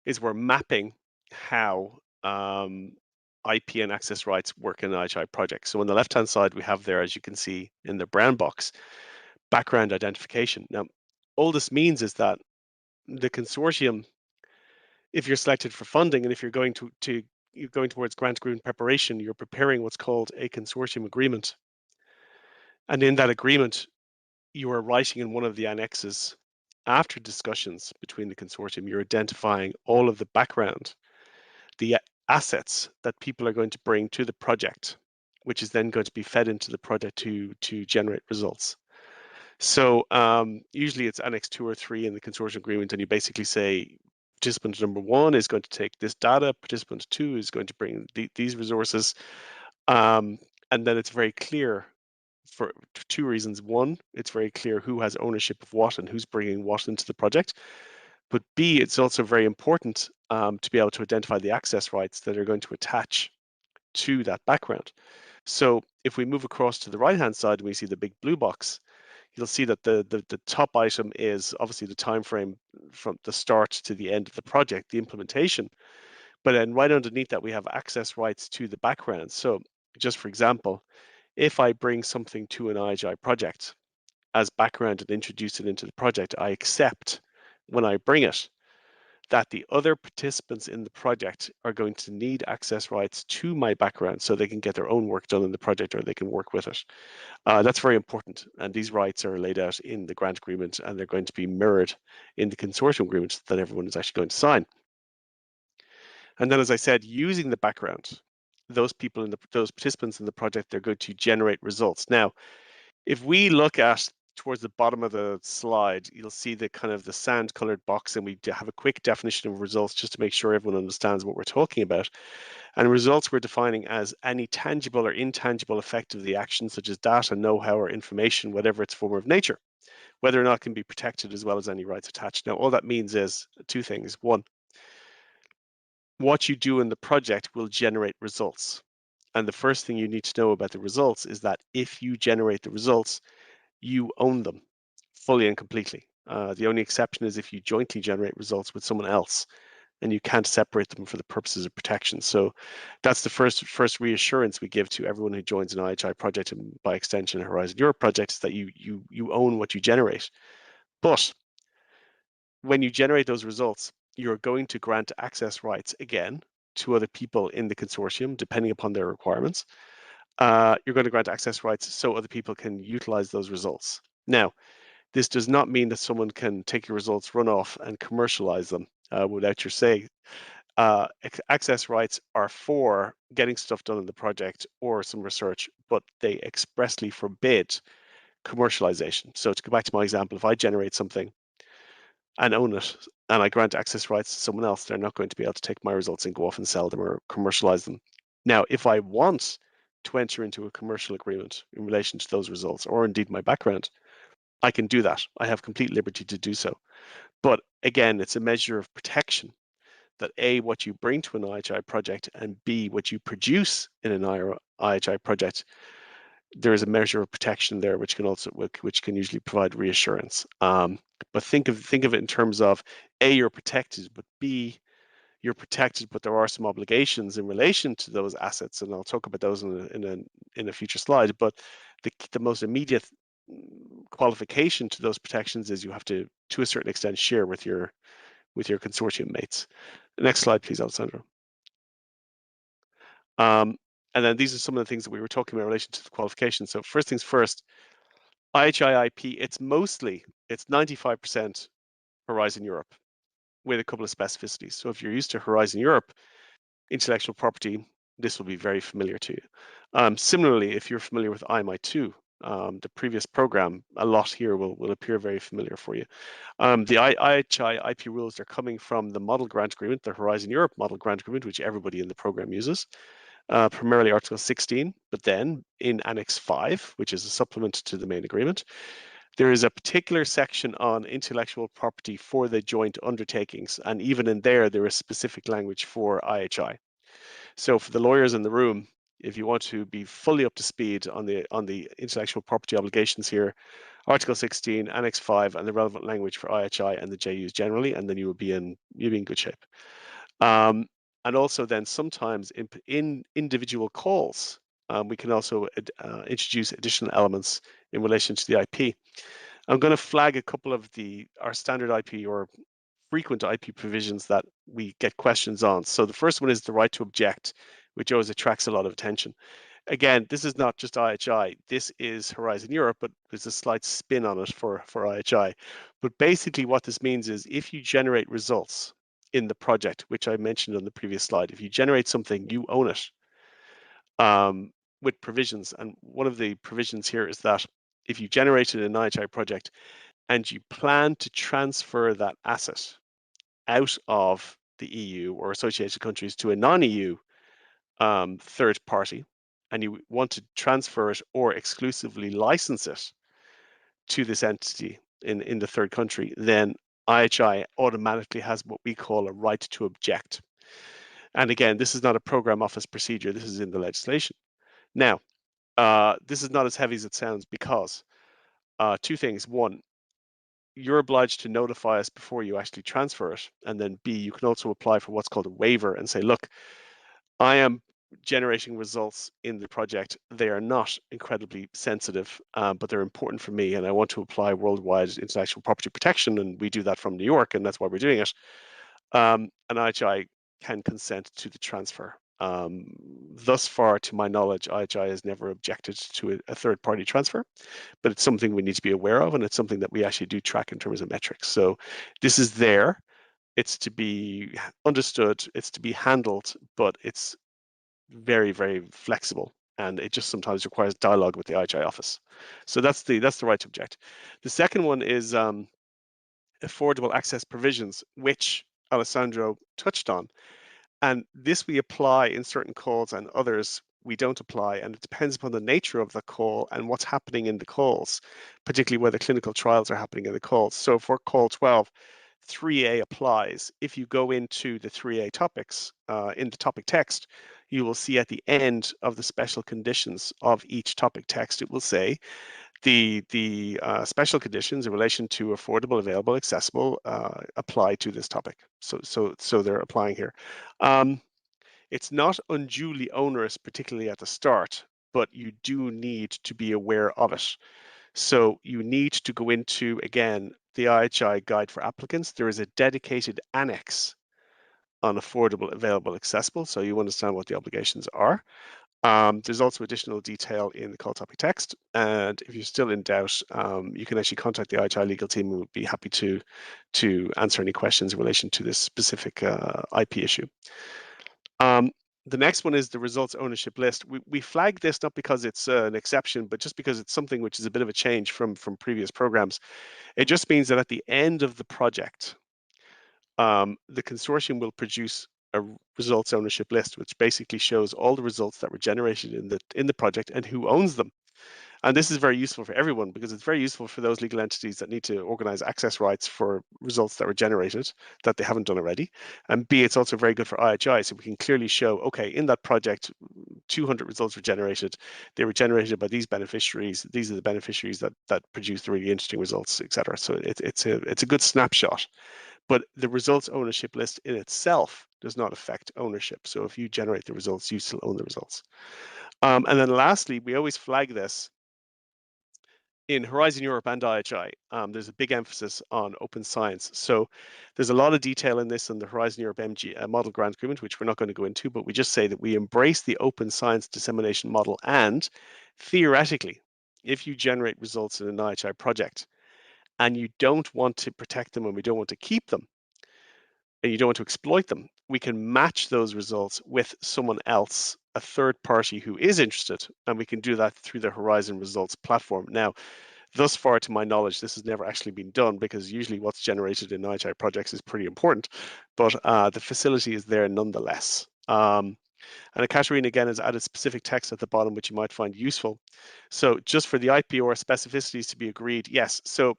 is we're mapping how IP and access rights work in an IHI project. So on the left-hand side, we have there, as you can see in the brown box, background identification. Now, all this means is that the consortium, if you're selected for funding and if you're going you're going towards grant agreement preparation, you're preparing what's called a consortium agreement. And in that agreement, you are writing in one of the annexes, after discussions between the consortium, you're identifying all of the background, the assets that people are going to bring to the project, which is then going to be fed into the project to generate results. So usually it's Annex 2 or 3 in the consortium agreement, and you basically say participant number 1 is going to take this data, participant 2 is going to bring these resources, and then it's very clear for 2 reasons. One, it's very clear who has ownership of what and who's bringing what into the project. But B, it's also very important to be able to identify the access rights that are going to attach to that background. So if we move across to the right-hand side and we see the big blue box, you'll see that the top item is obviously the time frame from the start to the end of the project, the implementation. But then right underneath that, we have access rights to the background. So just for example, if I bring something to an IHI project as background and introduce it into the project, I accept when I bring it that the other participants in the project are going to need access rights to my background so they can get their own work done in the project or they can work with it. That's very important. And these rights are laid out in the grant agreement and they're going to be mirrored in the consortium agreement that everyone is actually going to sign. And then, as I said, using the background, those participants in the project, they're going to generate results. Now, if we look at towards the bottom of the slide, you'll see the kind of the sand colored box, and we have a quick definition of results just to make sure everyone understands what we're talking about. And results we're defining as any tangible or intangible effect of the action, such as data, know-how, or information, whatever its form of nature, whether or not it can be protected, as well as any rights attached. Now, all that means is 2 things. One, what you do in the project will generate results. And the first thing you need to know about the results is that if you generate the results, you own them fully and completely. The only exception is if you jointly generate results with someone else and you can't separate them for the purposes of protection. So that's the first reassurance we give to everyone who joins an IHI project, and by extension a Horizon Europe project, is that you own what you generate. But when you generate those results, you're going to grant access rights again to other people in the consortium, depending upon their requirements. You're going to grant access rights so other people can utilize those results. Now, this does not mean that someone can take your results, run off, and commercialize them without your say. Access rights are for getting stuff done in the project or some research, but they expressly forbid commercialization. So to go back to my example, if I generate something and own it, and I grant access rights to someone else, they're not going to be able to take my results and go off and sell them or commercialize them. Now, if I want to enter into a commercial agreement in relation to those results, or indeed my background, I can do that. I have complete liberty to do so. But again, it's a measure of protection that A, what you bring to an IHI project, and B, what you produce in an IHI project, there is a measure of protection there, which can usually provide reassurance. But think of it in terms of A, you're protected, but B, you're protected, but there are some obligations in relation to those assets, and I'll talk about those in a future slide. But the most immediate qualification to those protections is you have to a certain extent, share with your consortium mates. Next slide, please, Alessandro. And then these are some of the things that we were talking about in relation to the qualification. So first things first, IHI IP, it's 95% Horizon Europe with a couple of specificities. So if you're used to Horizon Europe intellectual property, this will be very familiar to you. Similarly, if you're familiar with IMI 2, the previous program, a lot here will appear very familiar for you. The IHI IP rules are coming from the Model Grant Agreement, the Horizon Europe Model Grant Agreement, which everybody in the program uses, primarily Article 16, but then in Annex 5, which is a supplement to the main agreement, There is a particular section on intellectual property for the joint undertakings, and even in there is specific language for IHI. So for the lawyers in the room, if you want to be fully up to speed on the intellectual property obligations here, Article 16, Annex 5, and the relevant language for IHI and the JUs generally, and then you'll be in good shape. And also then sometimes in individual calls, we can also introduce additional elements in relation to the IP. I'm going to flag a couple of our standard IP or frequent IP provisions that we get questions on. So the first one is the right to object, which always attracts a lot of attention. Again, this is not just IHI, this is Horizon Europe, but there's a slight spin on it for IHI. But basically what this means is if you generate results in the project, which I mentioned on the previous slide, if you generate something, you own it with provisions. And one of the provisions here is that if you generated an IHI project and you plan to transfer that asset out of the EU or associated countries to a non-EU third party, and you want to transfer it or exclusively license it to this entity in the third country, then IHI automatically has what we call a right to object. And again, this is not a program office procedure, this is in the legislation. Now, this is not as heavy as it sounds because two things. One, you're obliged to notify us before you actually transfer it. And then B, you can also apply for what's called a waiver and say, look, I am generating results in the project. They are not incredibly sensitive, but they're important for me. And I want to apply worldwide intellectual property protection. And we do that from New York, and that's why we're doing it. And IHI can consent to the transfer. Thus far, to my knowledge, IHI has never objected to a third-party transfer, but it's something we need to be aware of, and it's something that we actually do track in terms of metrics. So this is there. It's to be understood, it's to be handled, but it's very, very flexible, and it just sometimes requires dialogue with the IHI office. So that's the right to object. The second one is affordable access provisions, which Alessandro touched on. And this we apply in certain calls and others we don't apply. And it depends upon the nature of the call and what's happening in the calls, particularly where the clinical trials are happening in the calls. So for call 12, 3A applies. If you go into the 3A topics in the topic text, you will see at the end of the special conditions of each topic text, it will say the special conditions in relation to affordable, available, accessible apply to this topic. So they're applying here. It's not unduly onerous, particularly at the start, but you do need to be aware of it. So you need to go into, again, the IHI Guide for Applicants. There is a dedicated annex on affordable, available, accessible, so you understand what the obligations are. There's also additional detail in the call topic text, and if you're still in doubt, you can actually contact the IHI legal team and we'll be happy to answer any questions in relation to this specific IP issue. The next one is the results ownership list. We flag this not because it's an exception, but just because it's something which is a bit of a change from previous programs. It just means that at the end of the project, the consortium will produce a results ownership list, which basically shows all the results that were generated in the project and who owns them. And this is very useful for everyone because it's very useful for those legal entities that need to organize access rights for results that were generated that they haven't done already. And B, it's also very good for IHI. So we can clearly show, okay, in that project, 200 results were generated. They were generated by these beneficiaries. These are the beneficiaries that produced the really interesting results, et cetera. So it's a good snapshot. But the results ownership list in itself does not affect ownership. So if you generate the results, you still own the results. And then lastly, we always flag this in Horizon Europe and IHI. There's a big emphasis on open science. So there's a lot of detail in this in the Horizon Europe MG model grant agreement, which we're not going to go into, but we just say that we embrace the open science dissemination model. And theoretically, if you generate results in an IHI project and you don't want to protect them and we don't want to keep them, and you don't want to exploit them, we can match those results with someone else, a third party who is interested, and we can do that through the Horizon Results platform. Now, thus far, to my knowledge, this has never actually been done because usually what's generated in IHI projects is pretty important, but the facility is there nonetheless. And Ekaterina again has added specific text at the bottom, which you might find useful. So just for the IPR specificities to be agreed, yes. So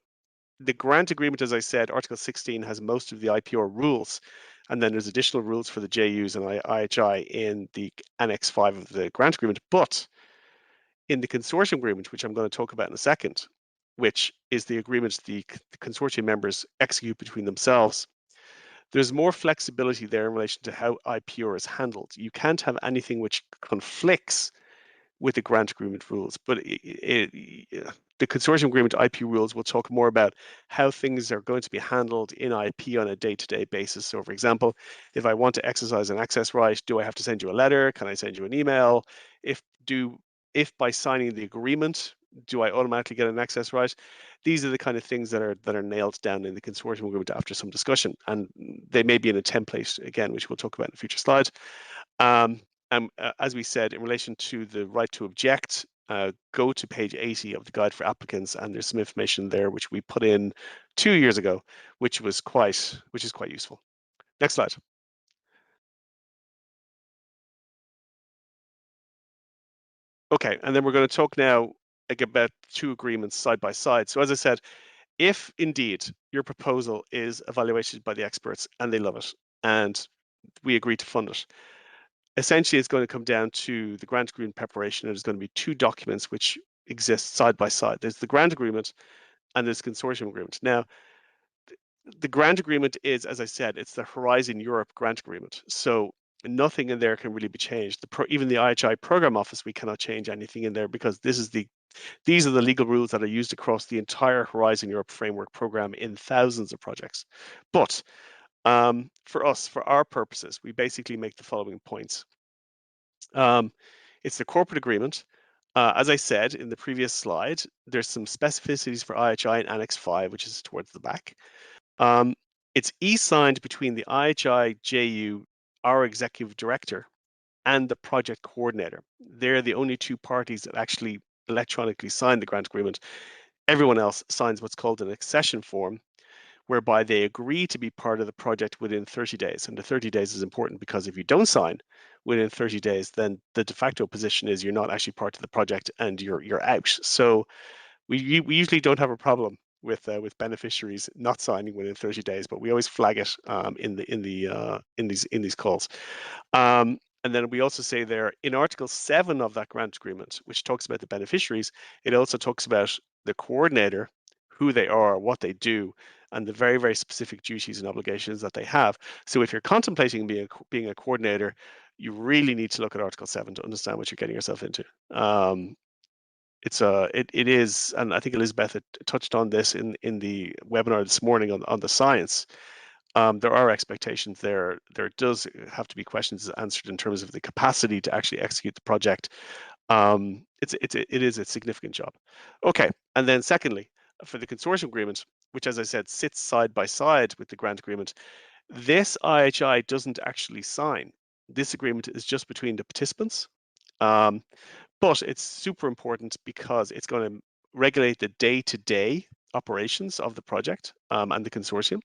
the grant agreement, as I said, Article 16 has most of the IPR rules, and then there's additional rules for the JUs and IHI in the Annex 5 of the grant agreement. But in the consortium agreement, which I'm going to talk about in a second, which is the agreement the consortium members execute between themselves, there's more flexibility there in relation to how IPR is handled. You can't have anything which conflicts with the grant agreement rules, but the consortium agreement IP rules will talk more about how things are going to be handled in IP on a day-to-day basis. So for example, if I want to exercise an access right, do I have to send you a letter? Can I send you an email? If by signing the agreement, do I automatically get an access right? These are the kind of things that are nailed down in the consortium agreement after some discussion, and they may be in a template again, which we'll talk about in a future slide. As we said, in relation to the right to object, go to page 80 of the guide for applicants, and there's some information there which we put in 2 years ago, which is quite useful. Next slide. Okay, and then we're going to talk now about two agreements side by side. So as I said, if indeed your proposal is evaluated by the experts and they love it, and we agree to fund it, essentially it's going to come down to the grant agreement preparation. There's going to be two documents which exist side by side. There's the grant agreement and there's consortium agreement. Now, the grant agreement is, as I said, it's the Horizon Europe grant agreement. So nothing in there can really be changed. Even the IHI program office, we cannot change anything in there because these are the legal rules that are used across the entire Horizon Europe framework program in thousands of projects. But for us, for our purposes, we basically make the following points. It's the corporate agreement. As I said in the previous slide, there's some specificities for IHI in Annex 5, which is towards the back. It's e-signed between the IHI JU, our executive director, and the project coordinator. They're the only two parties that actually electronically sign the grant agreement. Everyone else signs what's called an accession form, whereby they agree to be part of the project within 30 days. And the 30 days is important because if you don't sign within 30 days, then the de facto position is you're not actually part of the project and you're out. So we usually don't have a problem with beneficiaries not signing within 30 days, but we always flag it in these calls. And then we also say there in Article 7 of that grant agreement, which talks about the beneficiaries, it also talks about the coordinator, who they are, what they do, and the very, very specific duties and obligations that they have. So if you're contemplating being a coordinator, you really need to look at Article 7 to understand what you're getting yourself into. It is, and I think Elizabeth had touched on this in the webinar this morning on the science. There are expectations there. There does have to be questions answered in terms of the capacity to actually execute the project. It is a significant job. Okay, and then secondly, for the consortium agreement, which as I said sits side by side with the grant agreement, this IHI doesn't actually sign. This agreement is just between the participants, but it's super important because it's going to regulate the day-to-day operations of the project and the consortium.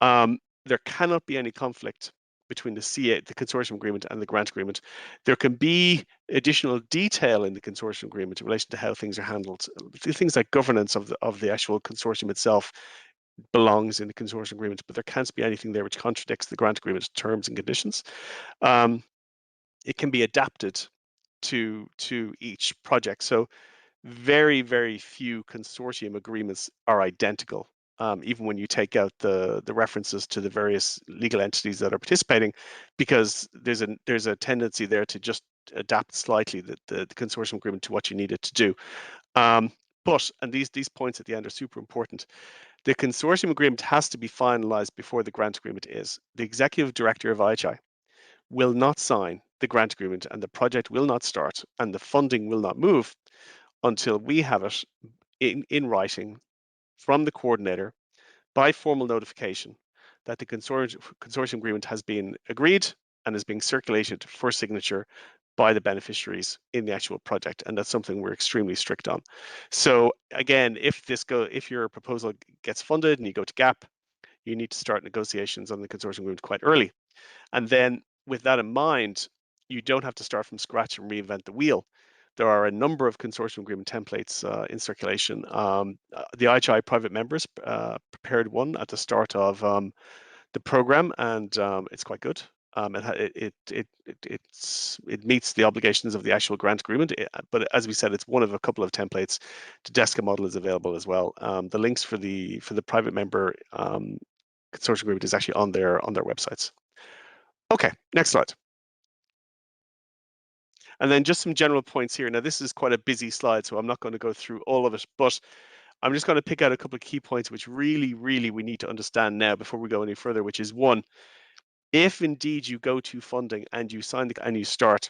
There cannot be any conflict between the consortium agreement and the grant agreement. There can be additional detail in the consortium agreement in relation to how things are handled. Things like governance of the actual consortium itself belongs in the consortium agreement, but there can't be anything there which contradicts the grant agreement terms and conditions. It can be adapted to each project. So very, very few consortium agreements are identical. Even when you take out the references to the various legal entities that are participating, because there's a tendency there to just adapt slightly the consortium agreement to what you need it to do. And these points at the end are super important. The consortium agreement has to be finalized before the grant agreement is. The executive director of IHI will not sign the grant agreement and the project will not start and the funding will not move until we have it in writing from the coordinator by formal notification that the consortium agreement has been agreed and is being circulated for signature by the beneficiaries in the actual project, and that's something we're extremely strict on. So again, if your proposal gets funded and you go to GAP, you need to start negotiations on the consortium agreement quite early. And then with that in mind, you don't have to start from scratch and reinvent the wheel. There are a number of consortium agreement templates in circulation. The IHI private members prepared one at the start of the program, and it's quite good. It meets the obligations of the actual grant agreement, but as we said, it's one of a couple of templates. Tedesca model is available as well. The links for the private member consortium agreement is actually on their websites. Okay, next slide. And then just some general points here. Now, this is quite a busy slide, so I'm not going to go through all of it, but I'm just going to pick out a couple of key points which really, really we need to understand now before we go any further, which is one, if indeed you go to funding and you sign and you start,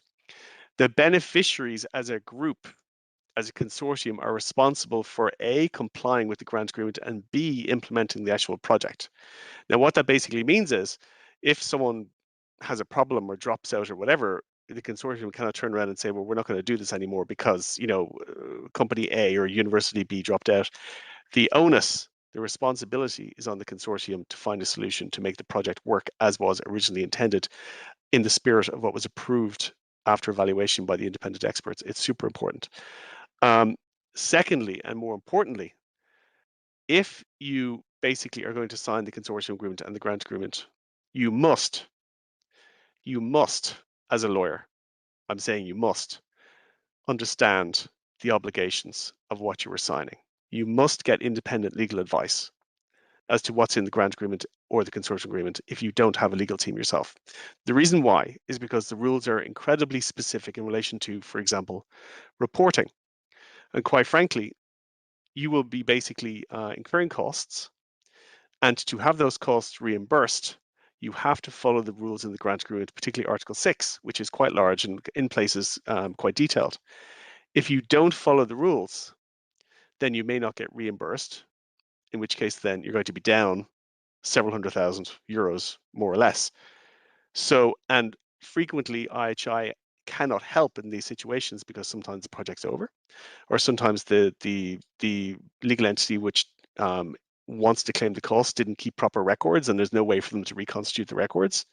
the beneficiaries as a group, as a consortium, are responsible for A, complying with the grant agreement, and B, implementing the actual project. Now, what that basically means is if someone has a problem or drops out or whatever, the consortium cannot turn around and say, well, we're not going to do this anymore because, company A or university B dropped out. The onus, the responsibility is on the consortium to find a solution to make the project work as was originally intended in the spirit of what was approved after evaluation by the independent experts. It's super important. Secondly, and more importantly, if you basically are going to sign the consortium agreement and the grant agreement, you must, as a lawyer, I'm saying you must, understand the obligations of what you are signing. You must get independent legal advice as to what's in the grant agreement or the consortium agreement if you don't have a legal team yourself. The reason why is because the rules are incredibly specific in relation to, for example, reporting. And quite frankly, you will be basically incurring costs, and to have those costs reimbursed, you have to follow the rules in the grant agreement, particularly Article 6, which is quite large and in places quite detailed. If you don't follow the rules, then you may not get reimbursed, in which case then you're going to be down several €100,000, more or less. So, and frequently IHI cannot help in these situations because sometimes the project's over, or sometimes the legal entity which wants to claim the cost didn't keep proper records, and there's no way for them to reconstitute the records,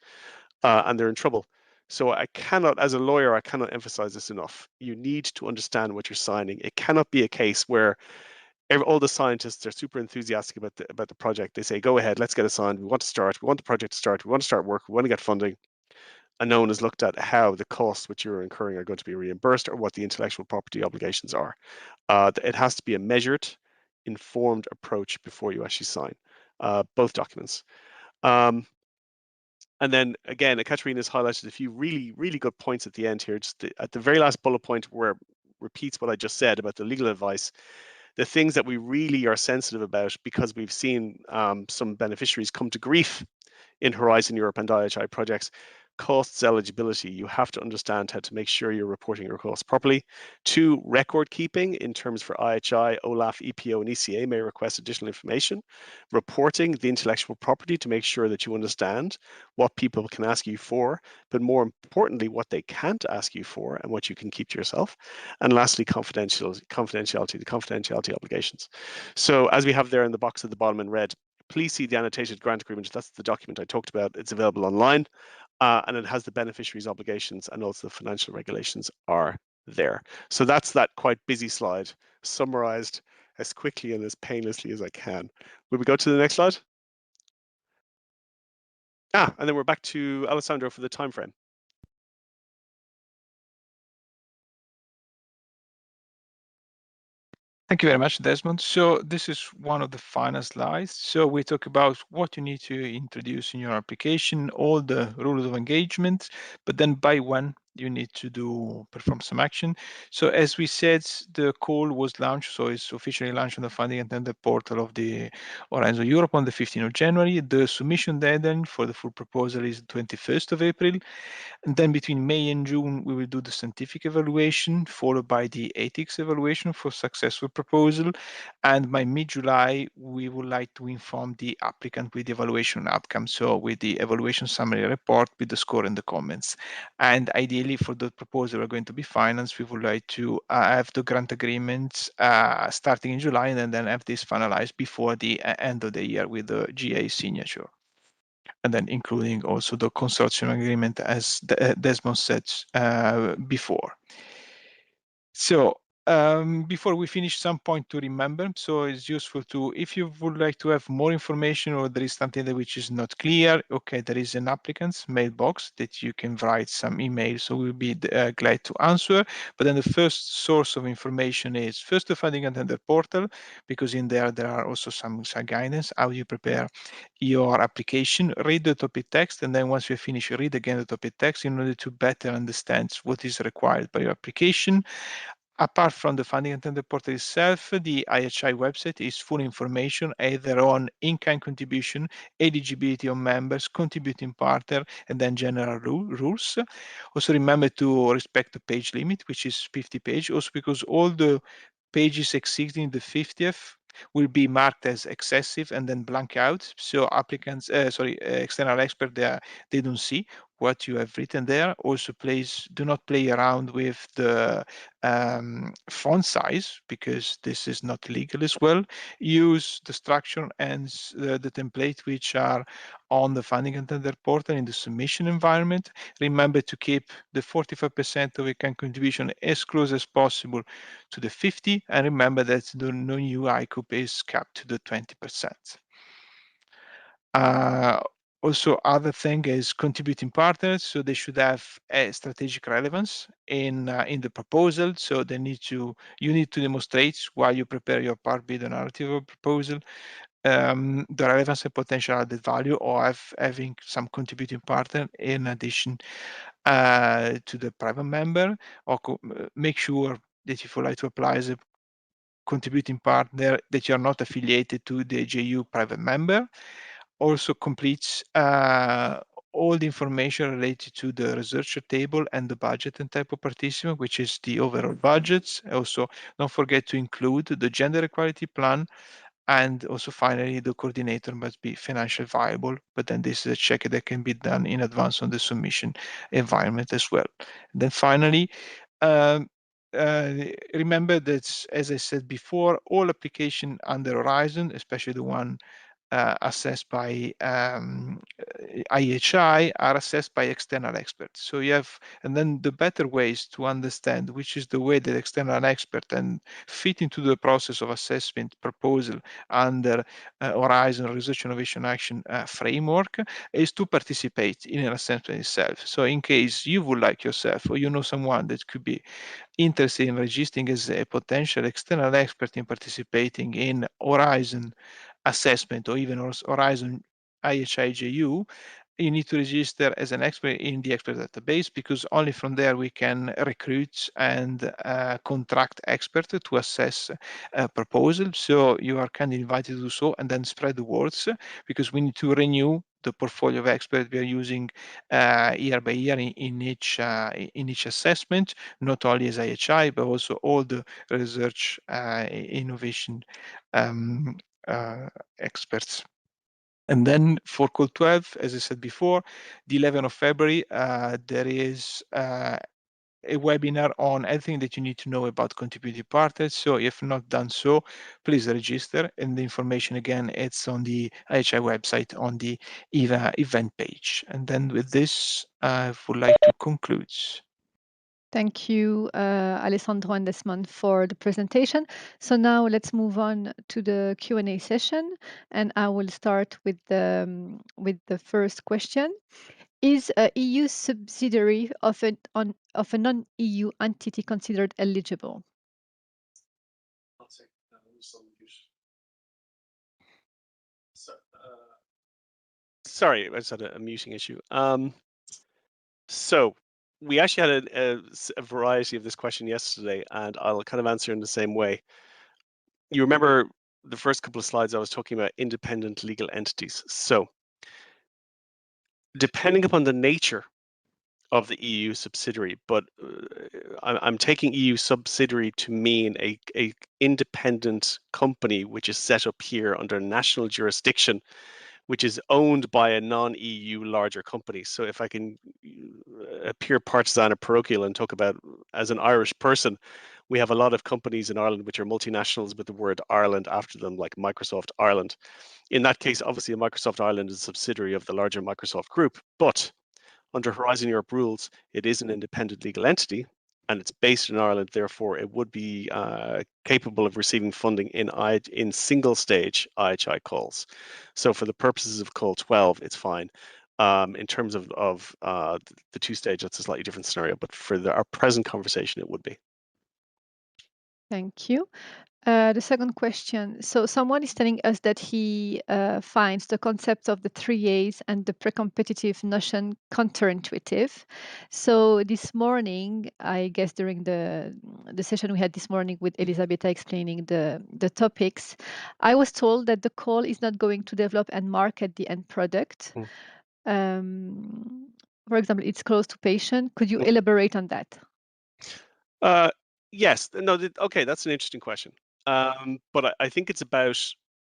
and they're in trouble. So I cannot, as a lawyer, I cannot emphasize this enough. You need to understand what you're signing. It cannot be a case where all the scientists are super enthusiastic about the project. They say, go ahead, let's get it signed. We want to start. We want the project to start. We want to start work. We want to get funding. And no one has looked at how the costs which you're incurring are going to be reimbursed or what the intellectual property obligations are. It has to be a measured, informed approach before you actually sign both documents. And then again, Katerina has highlighted a few really, really good points at the end here. Just at the very last bullet point where it repeats what I just said about the legal advice, the things that we really are sensitive about because we've seen some beneficiaries come to grief in Horizon Europe and IHI projects. Costs eligibility, you have to understand how to make sure you're reporting your costs properly. 2, record keeping in terms for IHI, OLAF, EPO, and ECA may request additional information. Reporting the intellectual property to make sure that you understand what people can ask you for, but more importantly, what they can't ask you for and what you can keep to yourself. And lastly, confidentiality, the confidentiality obligations. So as we have there in the box at the bottom in red, please see the annotated grant agreement. That's the document I talked about. It's available online, and it has the beneficiaries' obligations, and also the financial regulations are there. So that's that quite busy slide, summarized as quickly and as painlessly as I can. Will we go to the next slide? And then we're back to Alessandro for the time frame. Thank you very much, Desmond. So this is one of the final slides. So we talk about what you need to introduce in your application, all the rules of engagement, but then by when you need to perform some action. So as we said, the call was launched, so it's officially launched on the funding and tender portal of the Horizon Europe on the 15th of January. The submission deadline for the full proposal is 21st of April. And then between May and June, we will do the scientific evaluation, followed by the ethics evaluation for successful proposal. And by mid-July, we would like to inform the applicant with the evaluation outcome. So with the evaluation summary report, with the score and the comments. And ideally for the proposal we're going to be financed, we would like to have the grant agreements starting in July and then have this finalized before the end of the year with the GA signature. and then including also the consortium agreement, as Desmond said before. So before we finish, some point to remember. So it's useful to, if you would like to have more information or there is something that which is not clear, okay, there is an applicant's mailbox that you can write some email. So we'll be glad to answer. But then the first source of information is first the funding and tender portal, because in there are also some guidance, how you prepare your application, read the topic text, and then once you finish, read again the topic text in order to better understand what is required by your application. Apart from the funding and tender portal itself, the IHI website is full information either on in-kind contribution, eligibility of members, contributing partner, and then general rules. Also remember to respect the page limit, which is 50 pages, also because all the pages exceeding the 50th will be marked as excessive and then blank out. So applicants, external expert, they don't see what you have written there. Also, please do not play around with the font size, because this is not legal as well. Use the structure and the template which are on the funding and tender portal in the submission environment. Remember to keep the 45% of account contribution as close as possible to the 50, and remember that the non-EU ICOP is capped to the 20%. Also, other thing is contributing partners, so they should have a strategic relevance in the proposal. So you need to demonstrate while you prepare your part bid or narrative of proposal the relevance and potential added value of having some contributing partner in addition to the private member, or make sure that if you like to apply as a contributing partner that you are not affiliated to the JU private member. Also completes all the information related to the researcher table and the budget and type of participant, which is the overall budgets. Also, don't forget to include the gender equality plan. And also finally, the coordinator must be financially viable, but then this is a check that can be done in advance on the submission environment as well. And then finally, um, remember that, as I said before, all application under Horizon, especially the one assessed by IHI, are assessed by external experts. So you have, and then the better ways to understand which is the way that external expert and fit into the process of assessment proposal under Horizon Research Innovation Action framework is to participate in an assessment itself. So in case you would like yourself, or you know someone that could be interested in registering as a potential external expert in participating in Horizon assessment or even Horizon IHIJU, you need to register as an expert in the expert database, because only from there we can recruit and contract experts to assess a proposal. So you are kindly invited to do so, and then spread the words, because we need to renew the portfolio of experts we are using year by year in each assessment, not only as IHI, but also all the research innovation experts. And then for Call 12, as I said before, the 11th of February, there is a webinar on everything that you need to know about contributing partners. So if not done so, please register. And the information, again, it's on the IHI website on the event page. And then with this, I would like to conclude. Thank you, Alessandro and Desmond, for the presentation. So now let's move on to the Q&A session, and I will start with the first question. Is a EU subsidiary of a non-EU entity considered eligible? Sorry, I just had a muting issue. So we actually had a variety of this question yesterday, and I'll kind of answer in the same way. You remember the first couple of slides I was talking about independent legal entities. So depending upon the nature of the EU subsidiary, but I'm taking EU subsidiary to mean a independent company which is set up here under national jurisdiction, which is owned by a non-EU larger company. So if I can appear partisan or parochial and talk about as an Irish person, We have a lot of companies in Ireland which are multinationals with the word Ireland after them, like Microsoft Ireland. In that case, obviously, Microsoft Ireland is a subsidiary of the larger Microsoft group, but under Horizon Europe rules, it is an independent legal entity and it's based in Ireland. Therefore, it would be capable of receiving funding in single stage IHI calls. So for the purposes of call 12, it's fine. In terms of the two stage, that's a slightly different scenario, but for our present conversation, it would be. Thank you. The second question. So someone is telling us that he finds the concept of the 3As and the pre-competitive notion counterintuitive. So this morning, I guess during the session we had this morning with Elisabetta explaining the topics, I was told that the call is not going to develop and market the end product. For example, it's close to patient. Could you elaborate on that? Yes. No. Okay, that's an interesting question. But I think it's about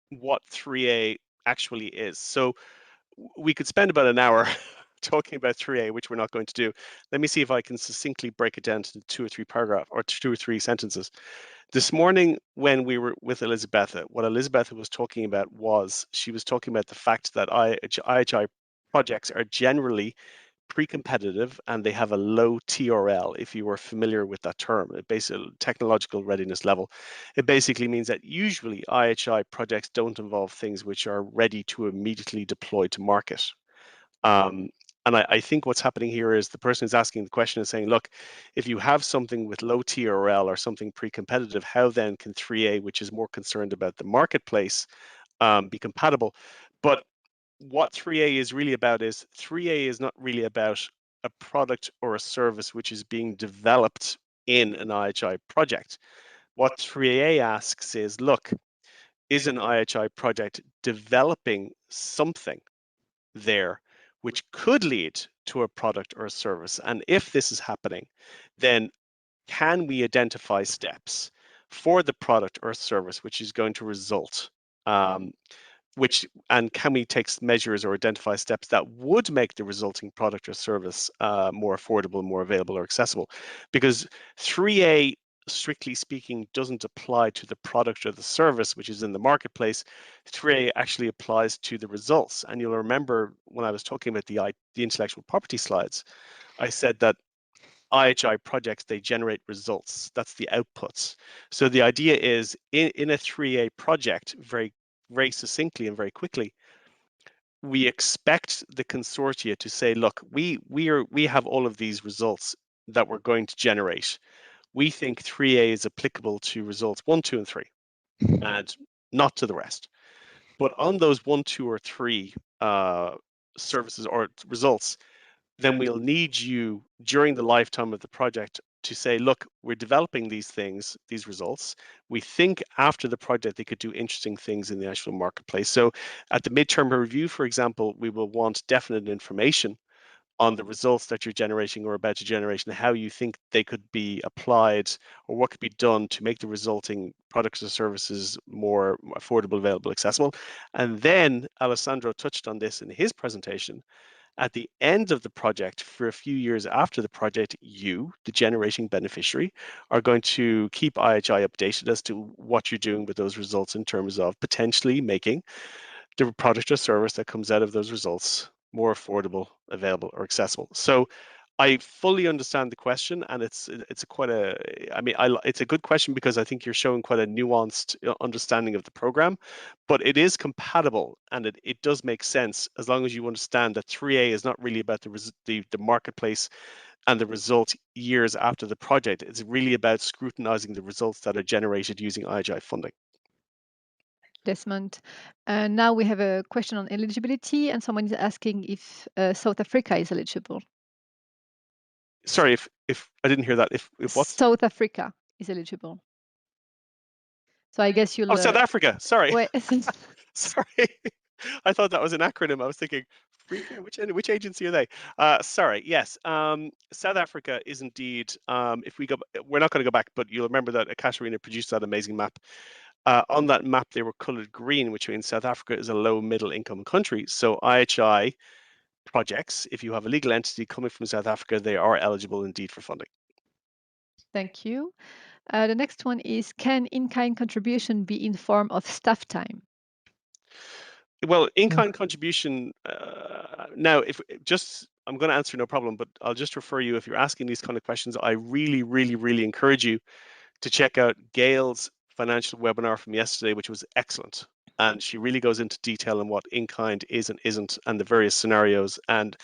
what 3A actually is. So we could spend about an hour talking about 3A, which we're not going to do. Let me see if I can succinctly break it down to 2 or 3 paragraphs or 2 or 3 sentences. This morning, when we were with Elisabetta, what Elisabetta was talking about was she was talking about the fact that IHI projects are generally pre-competitive and they have a low TRL, if you are familiar with that term, basically technological readiness level. It basically means that usually IHI projects don't involve things which are ready to immediately deploy to market. And I think what's happening here is the person who's asking the question is saying, look, if you have something with low TRL or something pre-competitive, how then can 3A, which is more concerned about the marketplace, be compatible? But what 3A is really about is 3A is not really about a product or a service which is being developed in an IHI project. What 3A asks is, look, is an IHI project developing something there which could lead to a product or a service? And if this is happening, then can we identify steps for the product or service which is going to result? And can we take measures or identify steps that would make the resulting product or service more affordable, more available, or accessible? Because 3A, strictly speaking, doesn't apply to the product or the service which is in the marketplace. 3A actually applies to the results. And you'll remember when I was talking about the intellectual property slides, I said that IHI projects, they generate results. That's the outputs. So the idea is in a 3A project, very succinctly and very quickly, we expect the consortia to say, look, we have all of these results that we're going to generate. We think 3A is applicable to results 1, 2, and 3, and not to the rest. But on those 1, 2, or 3 services or results, then we'll need you during the lifetime of the project to say, look, we're developing these things, these results. We think after the project they could do interesting things in the actual marketplace. So at the midterm review, for example, we will want definite information on the results that you're generating or about to generate and how you think they could be applied or what could be done to make the resulting products or services more affordable, available, accessible. And then Alessandro touched on this in his presentation. At the end of the project, for a few years after the project, you, the generating beneficiary, are going to keep IHI updated as to what you're doing with those results in terms of potentially making the product or service that comes out of those results more affordable, available, or accessible. So I fully understand the question, and it's a good question because I think you're showing quite a nuanced understanding of the program, but it is compatible and it does make sense as long as you understand that 3A is not really about the marketplace and the results years after the project. It's really about scrutinizing the results that are generated using IHI funding. Desmond. Now we have a question on eligibility, and someone is asking if South Africa is eligible. Sorry, if I didn't hear that. If what? South Africa is eligible. So I guess you'll. Oh, South Africa. Sorry. Wait. Sorry. I thought that was an acronym. I was thinking, which agency are they? Sorry. Yes. South Africa is indeed. If we go, we're not going to go back, but you'll remember that Ekaterina produced that amazing map. On that map, they were colored green, which means South Africa is a low middle income country. So IHI projects, if you have a legal entity coming from South Africa, they are eligible indeed for funding. Thank you. The next one is, can in-kind contribution be in form of staff time? Well, in-kind contribution, now, if just, I'm going to answer no problem, but I'll just refer you, if you're asking these kind of questions, I really, really, really encourage you to check out Gail's financial webinar from yesterday, which was excellent. And she really goes into detail on what in-kind is and isn't and the various scenarios. And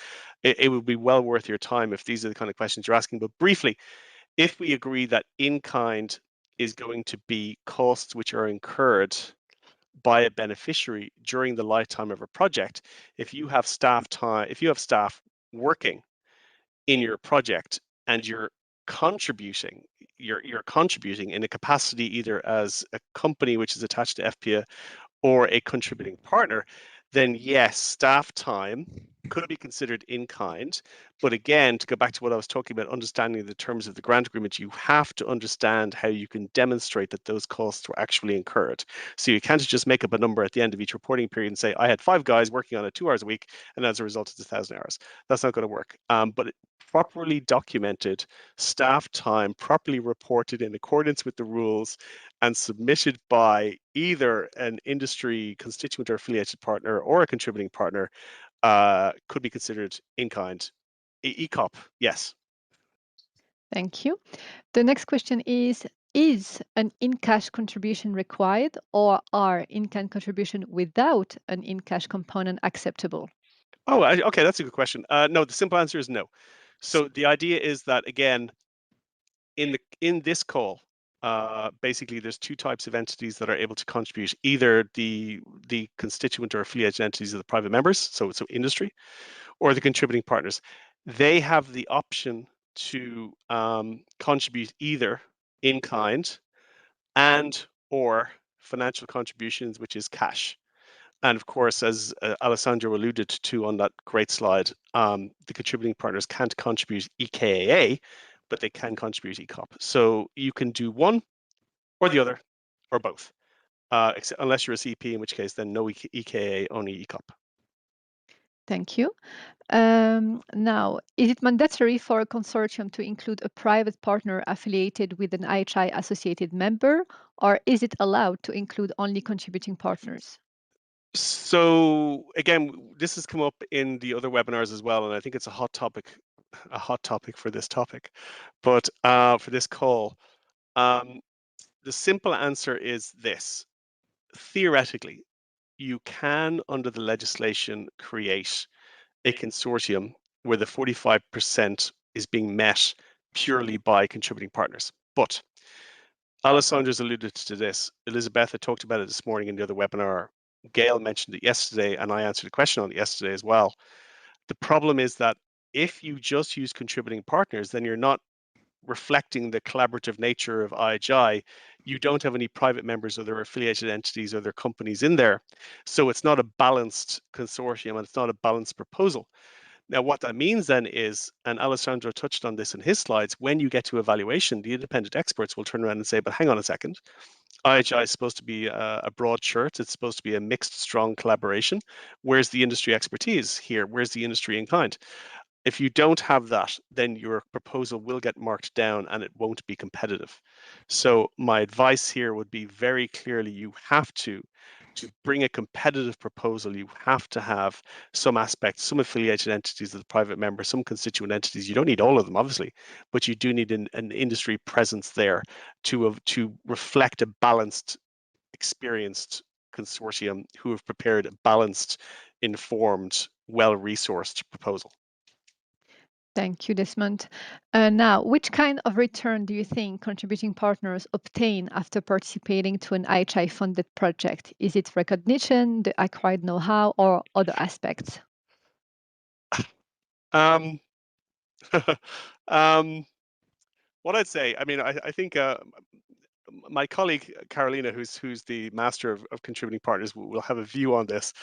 it would be well worth your time if these are the kind of questions you're asking. But briefly, if we agree that in-kind is going to be costs which are incurred by a beneficiary during the lifetime of a project, if you have staff working in your project and you're contributing, you're contributing in a capacity either as a company which is attached to FPA or a contributing partner, then yes, staff time could be considered in kind. But again, to go back to what I was talking about, understanding the terms of the grant agreement, you have to understand how you can demonstrate that those costs were actually incurred. So you can't just make up a number at the end of each reporting period and say, I had 5 guys working on it 2 hours a week, and as a result, it's 1,000 hours. That's not going to work. But properly documented staff time, properly reported in accordance with the rules, and submitted by either an industry constituent or affiliated partner or a contributing partner could be considered in kind. ECOP, yes. Thank you. The next question is an in-cash contribution required, or are in-kind contribution without an in-cash component acceptable? Oh, okay, that's a good question. No, the simple answer is no. So the idea is that, again, in this call, basically there's 2 types of entities that are able to contribute, either the constituent or affiliated entities of the private members, so industry, or the contributing partners. They have the option to contribute either in kind and or financial contributions, which is cash. And of course, as Alessandro alluded to on that great slide, the contributing partners can't contribute EKAA, but they can contribute ECOP. So you can do one or the other or both, unless you're a CP, in which case then no EKAA, only ECOP. Thank you. Now, is it mandatory for a consortium to include a private partner affiliated with an IHI associated member, or is it allowed to include only contributing partners? So again, this has come up in the other webinars as well, and I think it's a hot topic for this topic. But for this call, the simple answer is this. Theoretically, you can, under the legislation, create a consortium where the 45% is being met purely by contributing partners. But Alessandro's alluded to this. Elizabeth had talked about it this morning in the other webinar. Gail mentioned it yesterday, and I answered a question on it yesterday as well. The problem is that if you just use contributing partners, then you're not reflecting the collaborative nature of IHI. You don't have any private members or their affiliated entities or their companies in there. So it's not a balanced consortium and it's not a balanced proposal. Now, what that means then is, and Alessandro touched on this in his slides, when you get to evaluation, the independent experts will turn around and say, but hang on a second, IHI is supposed to be a broad church. It's supposed to be a mixed, strong collaboration. Where's the industry expertise here? Where's the industry in kind? If you don't have that, then your proposal will get marked down and it won't be competitive. So my advice here would be very clearly, you have to bring a competitive proposal, you have to have some aspects, some affiliated entities of the private member, some constituent entities. You don't need all of them, obviously, but you do need an industry presence there to reflect a balanced, experienced consortium who have prepared a balanced, informed, well-resourced proposal. Thank you, Desmond. Now, which kind of return do you think contributing partners obtain after participating to an IHI-funded project? Is it recognition, the acquired know-how, or other aspects? Um, what I'd say, I mean, I think my colleague Carolina, who's the master of contributing partners, will have a view on this.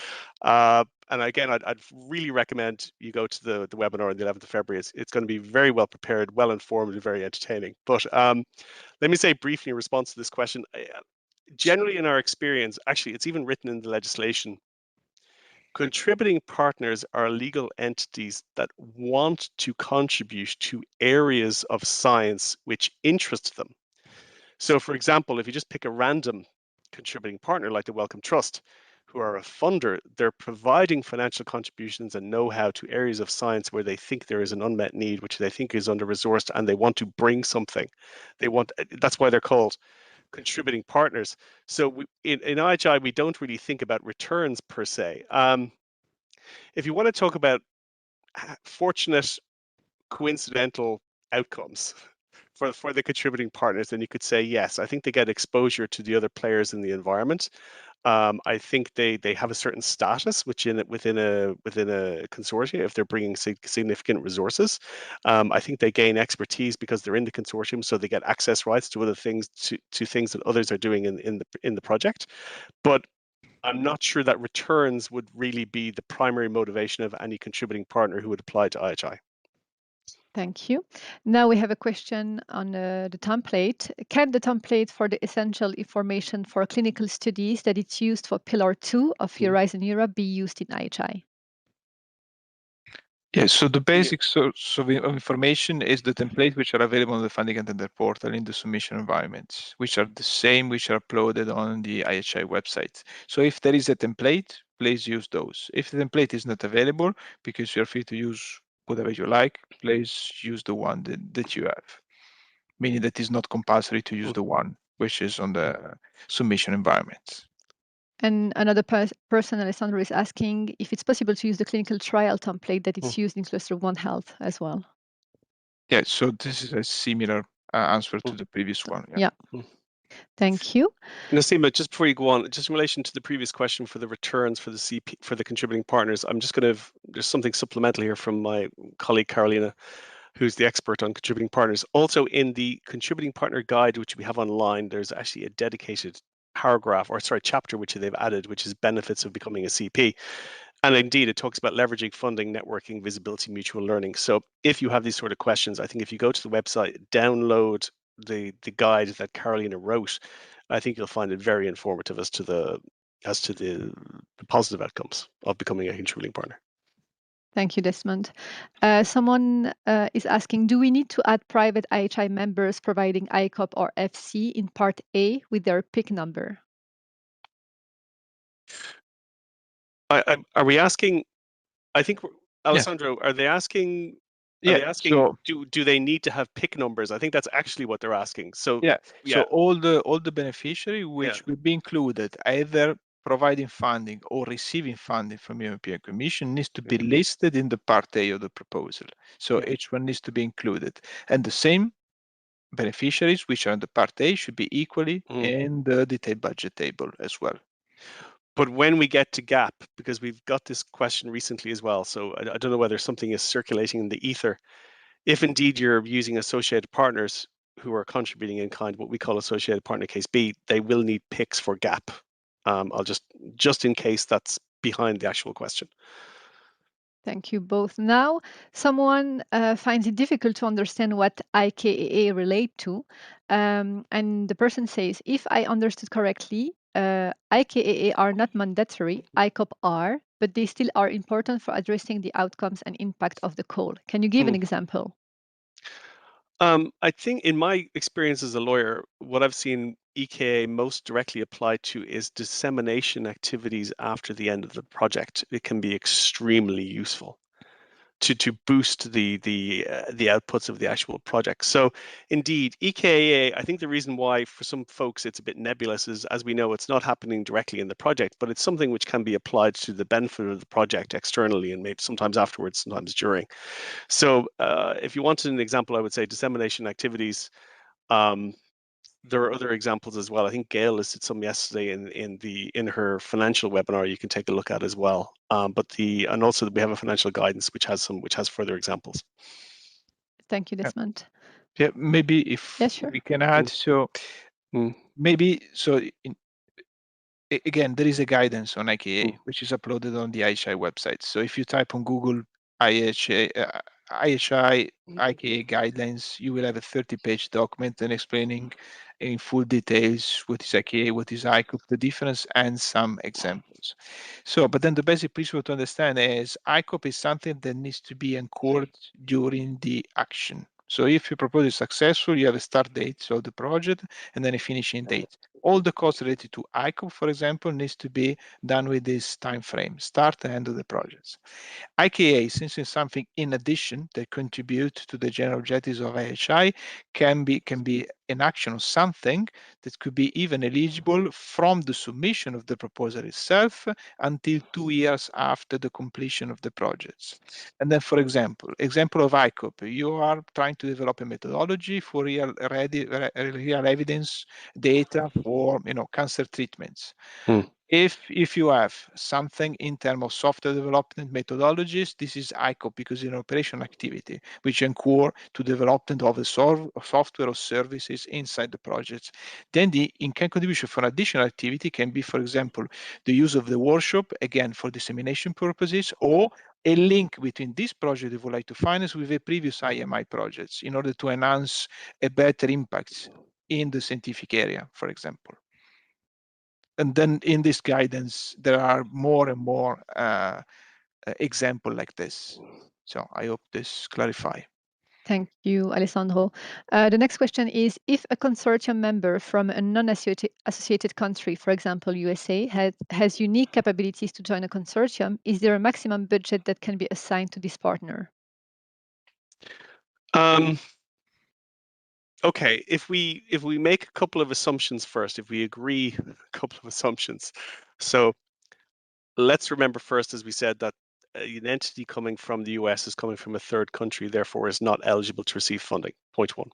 And again, I'd really recommend you go to the webinar on the 11th of February. It's going to be very well prepared, well informed, and very entertaining. But let me say briefly in response to this question, generally in our experience, actually, it's even written in the legislation. Contributing partners are legal entities that want to contribute to areas of science which interest them. So, for example, if you just pick a random contributing partner like the Wellcome Trust, who are a funder, they're providing financial contributions and know-how to areas of science where they think there is an unmet need, which they think is under-resourced, and they want to bring something. That's why they're called contributing partners. So in IHI, we don't really think about returns per se. If you want to talk about fortunate, coincidental outcomes for the contributing partners, then you could say yes. I think they get exposure to the other players in the environment. I think they have a certain status within a consortium if they're bringing significant resources. I think they gain expertise because they're in the consortium, so they get access rights to other things to things that others are doing in the project. But I'm not sure that returns would really be the primary motivation of any contributing partner who would apply to IHI. Thank you. Now we have a question on the template. Can the template for the essential information for clinical studies that it's used for Pillar 2 of Horizon Europe be used in IHI? Yes, so the basic source of information is the template which are available on the funding and tender portal in the submission environments, which are the same which are uploaded on the IHI website. So if there is a template, please use those. If the template is not available, because you're free to use whatever you like, please use the one that you have, meaning that it's not compulsory to use the one which is on the submission environments. And another person, Alessandro, is asking if it's possible to use the clinical trial template that it's used in Cluster 1 Health as well. Yeah, so this is a similar answer to the previous one. Yeah. Thank you. Naseema, just before you go on, just in relation to the previous question for the returns for the CP for the contributing partners, I'm just going to there's something supplemental here from my colleague Carolina, who's the expert on contributing partners. Also, in the contributing partner guide, which we have online, there's actually a dedicated chapter which they've added, which is benefits of becoming a CP. And indeed, it talks about leveraging funding, networking, visibility, mutual learning. So if you have these sort of questions, I think if you go to the website, download the guide that Carolina wrote, I think you'll find it very informative as to the positive outcomes of becoming a contributing partner. Thank you, Desmond. Someone is asking, do we need to add private IHI members providing ICOP or FC in Part A with their PIC number? Are we asking? I think Alessandro, are they asking? So do they need to have PIC numbers? I think that's actually what they're asking. So so all the beneficiary which will be included either providing funding or receiving funding from the European Commission needs to be listed in the Part A of the proposal. So each one needs to be included, and the same beneficiaries which are in the Part A should be equally in the detailed budget table as well. But when we get to GAP, because we've got this question recently as well, so I don't know whether something is circulating in the ether. If indeed you're using associated partners who are contributing in kind, what we call associated partner case B, they will need PICs for GAP. I'll just in case that's behind the actual question. Thank you both. Now, someone finds it difficult to understand what IKAA relate to. And the person says, if I understood correctly, IKAA are not mandatory, ICOP are, but they still are important for addressing the outcomes and impact of the call. Can you give an example? I think in my experience as a lawyer, what I've seen EKA most directly applied to is dissemination activities after the end of the project. It can be extremely useful to boost the outputs of the actual project. So indeed, EKA, I think the reason why for some folks it's a bit nebulous is, as we know, it's not happening directly in the project, but it's something which can be applied to the benefit of the project externally and maybe sometimes afterwards, sometimes during. So if you wanted an example, I would say dissemination activities. There are other examples as well. I think Gail listed some yesterday in her financial webinar. You can take a look at as well. And also we have a financial guidance which has further examples. Thank you, Desmond. Yeah, maybe if we can add. So maybe again, there is a guidance on IKA which is uploaded on the IHI website. So if you type on Google IHI IHI IKA guidelines, you will have a 30-page document and explaining in full details what is IKA, what is ICOP, the difference, and some examples. So, but then the basic principle to understand is ICOP is something that needs to be anchored during the action. So if your proposal is successful, you have a start date of the project and then a finishing date. All the costs related to ICOP, for example, needs to be done with this time frame, start and end of the projects. IKA, since it's something in addition that contributes to the general objectives of IHI, can be an action or something that could be even eligible from the submission of the proposal itself until 2 years after the completion of the projects. And then, for example of ICOP, you are trying to develop a methodology for real evidence data for cancer treatments. If you have something in terms of software development methodologies, this is ICOP because it's an operation activity which incur to development of a software or services inside the projects. Then the in-kind contribution for additional activity can be, for example, the use of the workshop, again, for dissemination purposes, or a link between this project you would like to finance with a previous IMI projects in order to enhance a better impact in the scientific area, for example. And then in this guidance, there are more and more examples like this. So I hope this clarify. Thank you, Alessandro. The next question is, if a consortium member from a non-associated country, for example, USA, has unique capabilities to join a consortium, is there a maximum budget that can be assigned to this partner? Okay, if we make a couple of assumptions first, if we agree a couple of assumptions. So let's remember first, as we said, that an entity coming from the US is coming from a third country, therefore is not eligible to receive funding, point one.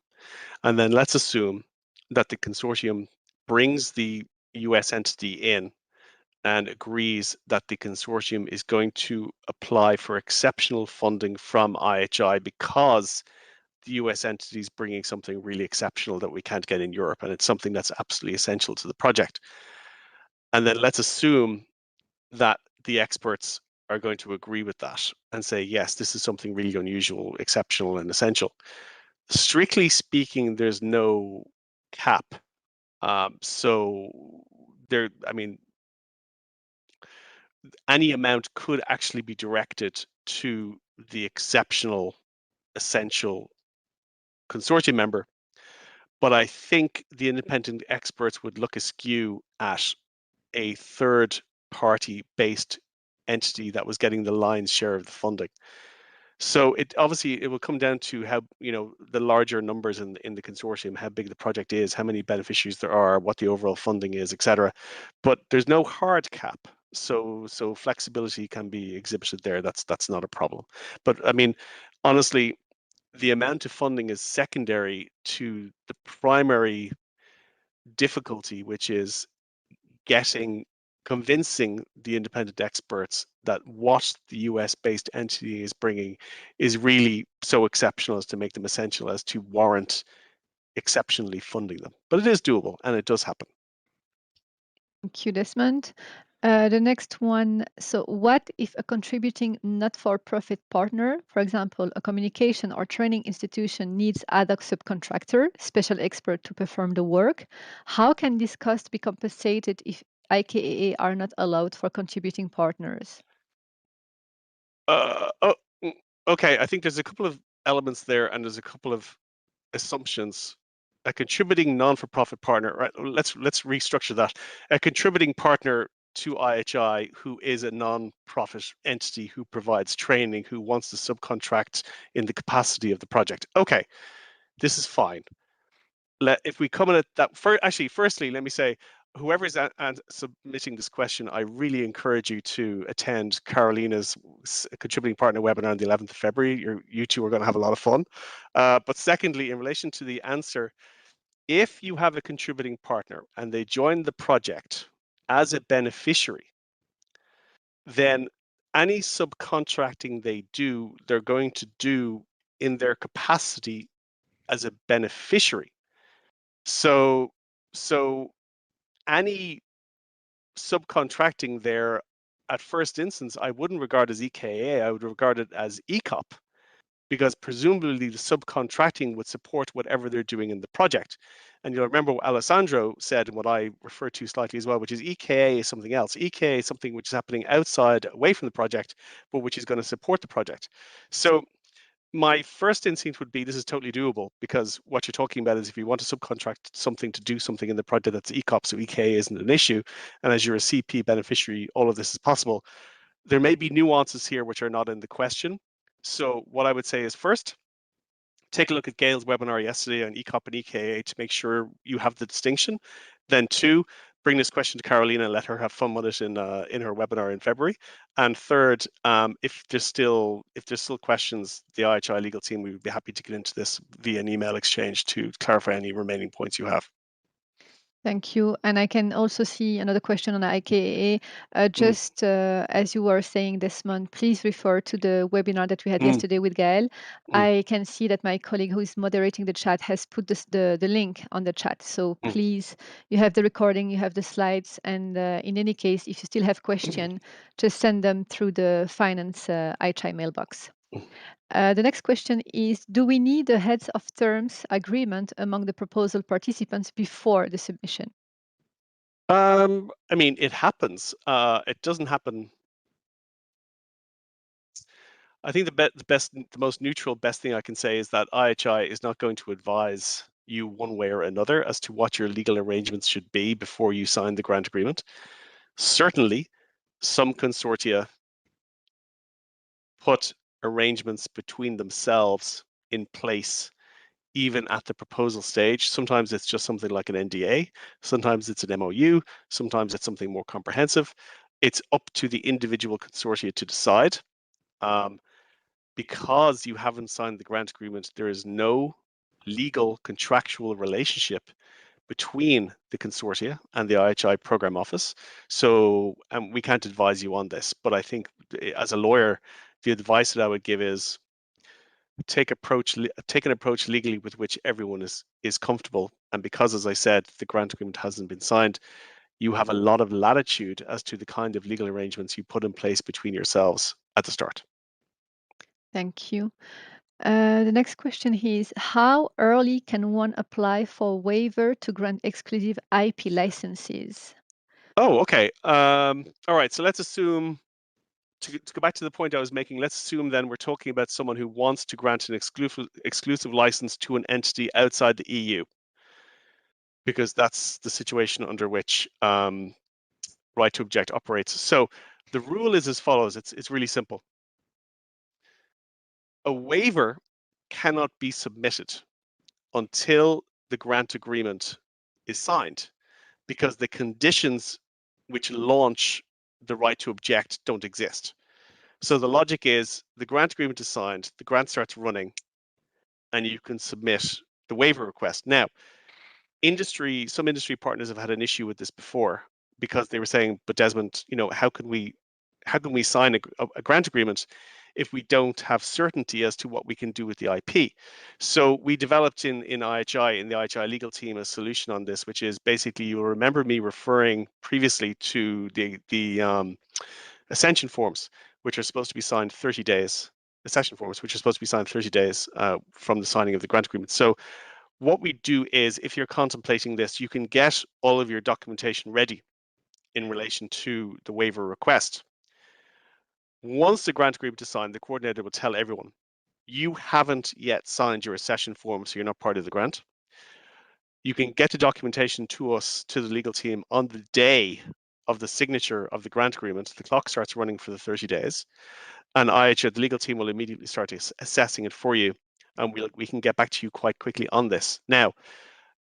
And then let's assume that the consortium brings the US entity in and agrees that the consortium is going to apply for exceptional funding from IHI because the US entity is bringing something really exceptional that we can't get in Europe, and it's something that's absolutely essential to the project. And then let's assume that the experts are going to agree with that and say, yes, this is something really unusual, exceptional, and essential. Strictly speaking, there's no cap. So there, I mean, any amount could actually be directed to the exceptional, essential consortium member. But I think the independent experts would look askew at a third party based entity that was getting the lion's share of the funding. So it will come down to how, the larger numbers in the consortium, how big the project is, how many beneficiaries there are, what the overall funding is, etc. But there's no hard cap. So flexibility can be exhibited there. That's not a problem. But I mean, honestly, the amount of funding is secondary to the primary difficulty, which is convincing the independent experts that what the US-based entity is bringing is really so exceptional as to make them essential as to warrant exceptionally funding them. But it is doable, and it does happen. Thank you, Desmond. The next one, so what if a contributing not-for-profit partner, for example, a communication or training institution, needs ad hoc subcontractor, special expert to perform the work? How can this cost be compensated if IKAA are not allowed for contributing partners? Okay, I think there's a couple of elements there, and there's a couple of assumptions. A contributing non-for-profit partner, right? Let's restructure that. A contributing partner to IHI who is a non-profit entity who provides training, who wants to subcontract in the capacity of the project. Okay, this is fine. If we come in at that, firstly, let me say, whoever is submitting this question, I really encourage you to attend Carolina's contributing partner webinar on the 11th of February. You two are going to have a lot of fun. But secondly, in relation to the answer, if you have a contributing partner and they join the project as a beneficiary, then any subcontracting they do, they're going to do in their capacity as a beneficiary. So any subcontracting there at first instance, I wouldn't regard as EKA, I would regard it as ECOP, because presumably the subcontracting would support whatever they're doing in the project. And you'll remember what Alessandro said and what I referred to slightly as well, which is EKA is something else. EKA is something which is happening outside, away from the project, but which is going to support the project. So my first instinct would be this is totally doable, because what you're talking about is if you want to subcontract something to do something in the project, that's ECOP, so EKA isn't an issue. And as you're a CP beneficiary, all of this is possible. There may be nuances here which are not in the question. So what I would say is, first, take a look at Gail's webinar yesterday on ECOP and EKA to make sure you have the distinction. Then two, bring this question to Carolina and let her have fun with it in her webinar in February. And third, if there's still questions, the IHI legal team, we would be happy to get into this via an email exchange to clarify any remaining points you have. Thank you. And I can also see another question on the IKAA. Just as you were saying, Desmond, please refer to the webinar that we had yesterday with Gael. I can see that my colleague who is moderating the chat has put the link on the chat. So please, you have the recording, you have the slides. And in any case, if you still have questions, just send them through the finance IHI mailbox. The next question is, do we need a heads of terms agreement among the proposal participants before the submission? I mean, it happens. It doesn't happen. I think the most neutral, best thing I can say is that IHI is not going to advise you one way or another as to what your legal arrangements should be before you sign the grant agreement. Certainly, some consortia put arrangements between themselves in place even at the proposal stage. Sometimes it's just something like an NDA, sometimes it's an MOU, sometimes it's something more comprehensive. It's up to the individual consortia to decide. Because you haven't signed the grant agreement, there is no legal contractual relationship between the consortia and the IHI program office. So we can't advise you on this, but I think as a lawyer, the advice that I would give is take an approach legally with which everyone is comfortable. And because, as I said, the grant agreement hasn't been signed, you have a lot of latitude as to the kind of legal arrangements you put in place between yourselves at the start. Thank you. The next question is, how early can one apply for waiver to grant exclusive IP licenses? Oh, okay. All right. So let's assume, to go back to the point I was making, let's assume then we're talking about someone who wants to grant an exclusive license to an entity outside the EU, because that's the situation under which right to object operates. So the rule is as follows. It's really simple. A waiver cannot be submitted until the grant agreement is signed, because the conditions which launch the right to object don't exist. So the logic is the grant agreement is signed, the grant starts running, and you can submit the waiver request. Now, some industry partners have had an issue with this before, because they were saying, but Desmond, how can we sign a grant agreement if we don't have certainty as to what we can do with the IP? So we developed in the IHI legal team, a solution on this, which is basically, you'll remember me referring previously to the accession forms, which are supposed to be signed 30 days. Accession forms, which are supposed to be signed 30 days from the signing of the grant agreement. So what we do is, if you're contemplating this, you can get all of your documentation ready in relation to the waiver request. Once the grant agreement is signed, the coordinator will tell everyone, you haven't yet signed your accession form, so you're not part of the grant. You can get the documentation to us, to the legal team, on the day of the signature of the grant agreement. The clock starts running for the 30 days, and IHI, the legal team, will immediately start assessing it for you, and we can get back to you quite quickly on this. Now,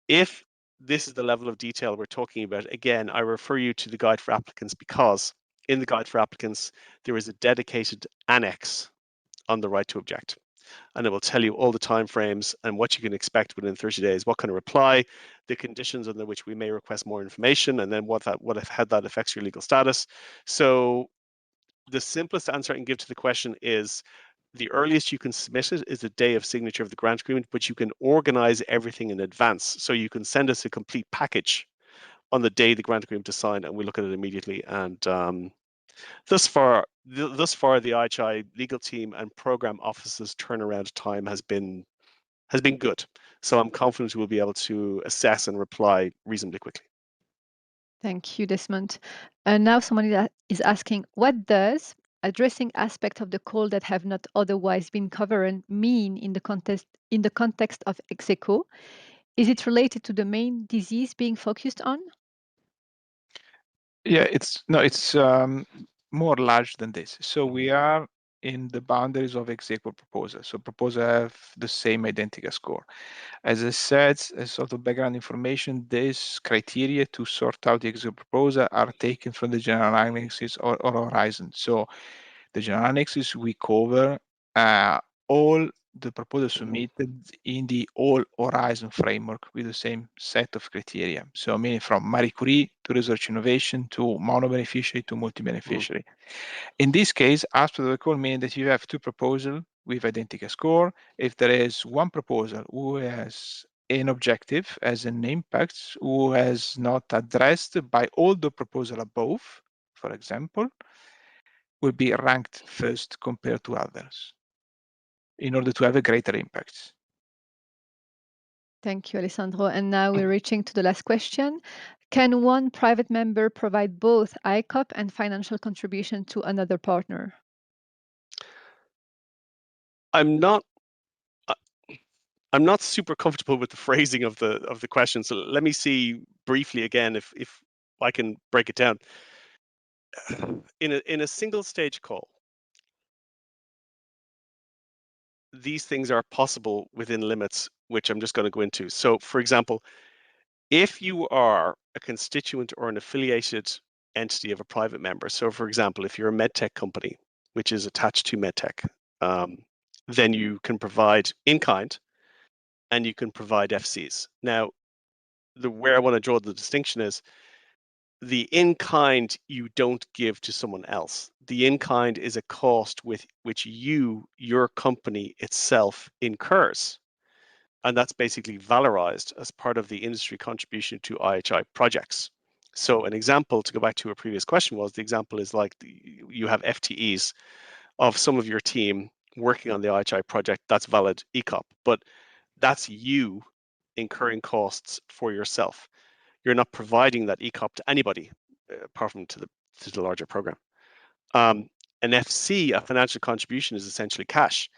if this is the level of detail we're talking about, again, I refer you to the guide for applicants, because in the guide for applicants, there is a dedicated annex on the right to object. And it will tell you all the timeframes and what you can expect within 30 days, what kind of reply, the conditions under which we may request more information, and then how that affects your legal status. So the simplest answer I can give to the question is, the earliest you can submit it is the day of signature of the grant agreement, but you can organize everything in advance. So you can send us a complete package on the day the grant agreement is signed, and we look at it immediately and Thus far, the IHI legal team and program office's turnaround time has been good. So I'm confident we'll be able to assess and reply reasonably quickly. Thank you, Desmond. And now someone is asking, what does addressing aspects of the call that have not otherwise been covered mean in the context of Execo? Is it related to the main disease being focused on? Yeah, it's more large than this. So we are in the boundaries of executive proposal. So proposal have the same identical score. As I said, as sort of background information, these criteria to sort out the executive proposal are taken from the general analysis or horizon. So the general analysis, we cover all the proposals submitted in the all horizon framework with the same set of criteria. So meaning from Marie Curie to research innovation to mono-beneficiary to multi-beneficiary. In this case, aspect of the call means that you have two proposals with identical score. If there is one proposal who has an objective as an impact who has not addressed by all the proposal above, for example, will be ranked first compared to others in order to have a greater impact. Thank you, Alessandro. And now we're reaching to the last question. Can one private member provide both ICOP and financial contribution to another partner? I'm not super comfortable with the phrasing of the question. So let me see briefly again if I can break it down. In a single stage call, these things are possible within limits, which I'm just going to go into. So, for example, if you are a constituent or an affiliated entity of a private member, so for example, if you're a medtech company which is attached to medtech, then you can provide in kind and you can provide FCs. Now, where I want to draw the distinction is the in kind you don't give to someone else. The in kind is a cost with which your company itself incurs. And that's basically valorized as part of the industry contribution to IHI projects. So an example, to go back to a previous question, was the example is like you have FTEs of some of your team working on the IHI project, that's valid ECOP, but that's you incurring costs for yourself. You're not providing that ECOP to anybody apart from to the larger program. An FC, a financial contribution, is essentially cash,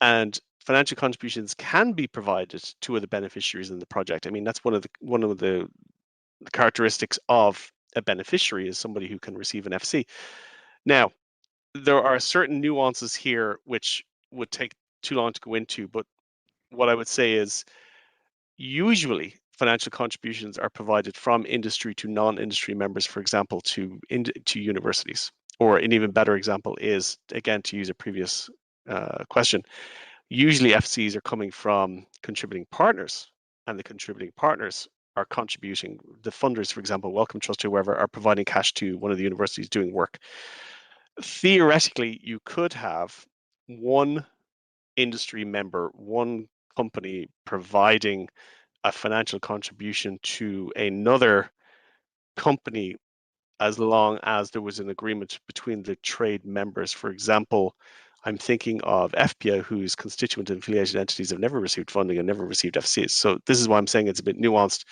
and financial contributions can be provided to other beneficiaries in the project. I mean, that's one of the characteristics of a beneficiary is somebody who can receive an FC. Now, there are certain nuances here which would take too long to go into, but what I would say is usually financial contributions are provided from industry to non-industry members, for example, to universities. Or an even better example is, again, to use a previous question, usually FCs are coming from contributing partners, and the contributing partners are contributing. The funders, for example, Wellcome Trust or whoever, are providing cash to one of the universities doing work. Theoretically, you could have one industry member, one company providing a financial contribution to another company as long as there was an agreement between the trade members. For example, I'm thinking of FPA, whose constituent and affiliated entities have never received funding and never received FCs. So this is why I'm saying it's a bit nuanced.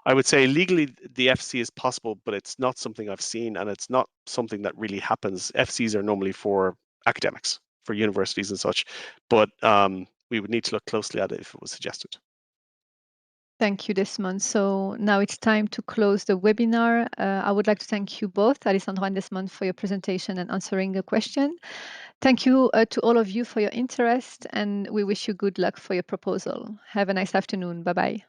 I would say legally the FC is possible, but it's not something I've seen, and it's not something that really happens. FCs are normally for academics, for universities and such, but we would need to look closely at it if it was suggested. Thank you, Desmond. So now it's time to close the webinar. I would like to thank you both, Alessandro and Desmond, for your presentation and answering the question. Thank you to all of you for your interest, and we wish you good luck for your proposal. Have a nice afternoon. Bye-bye.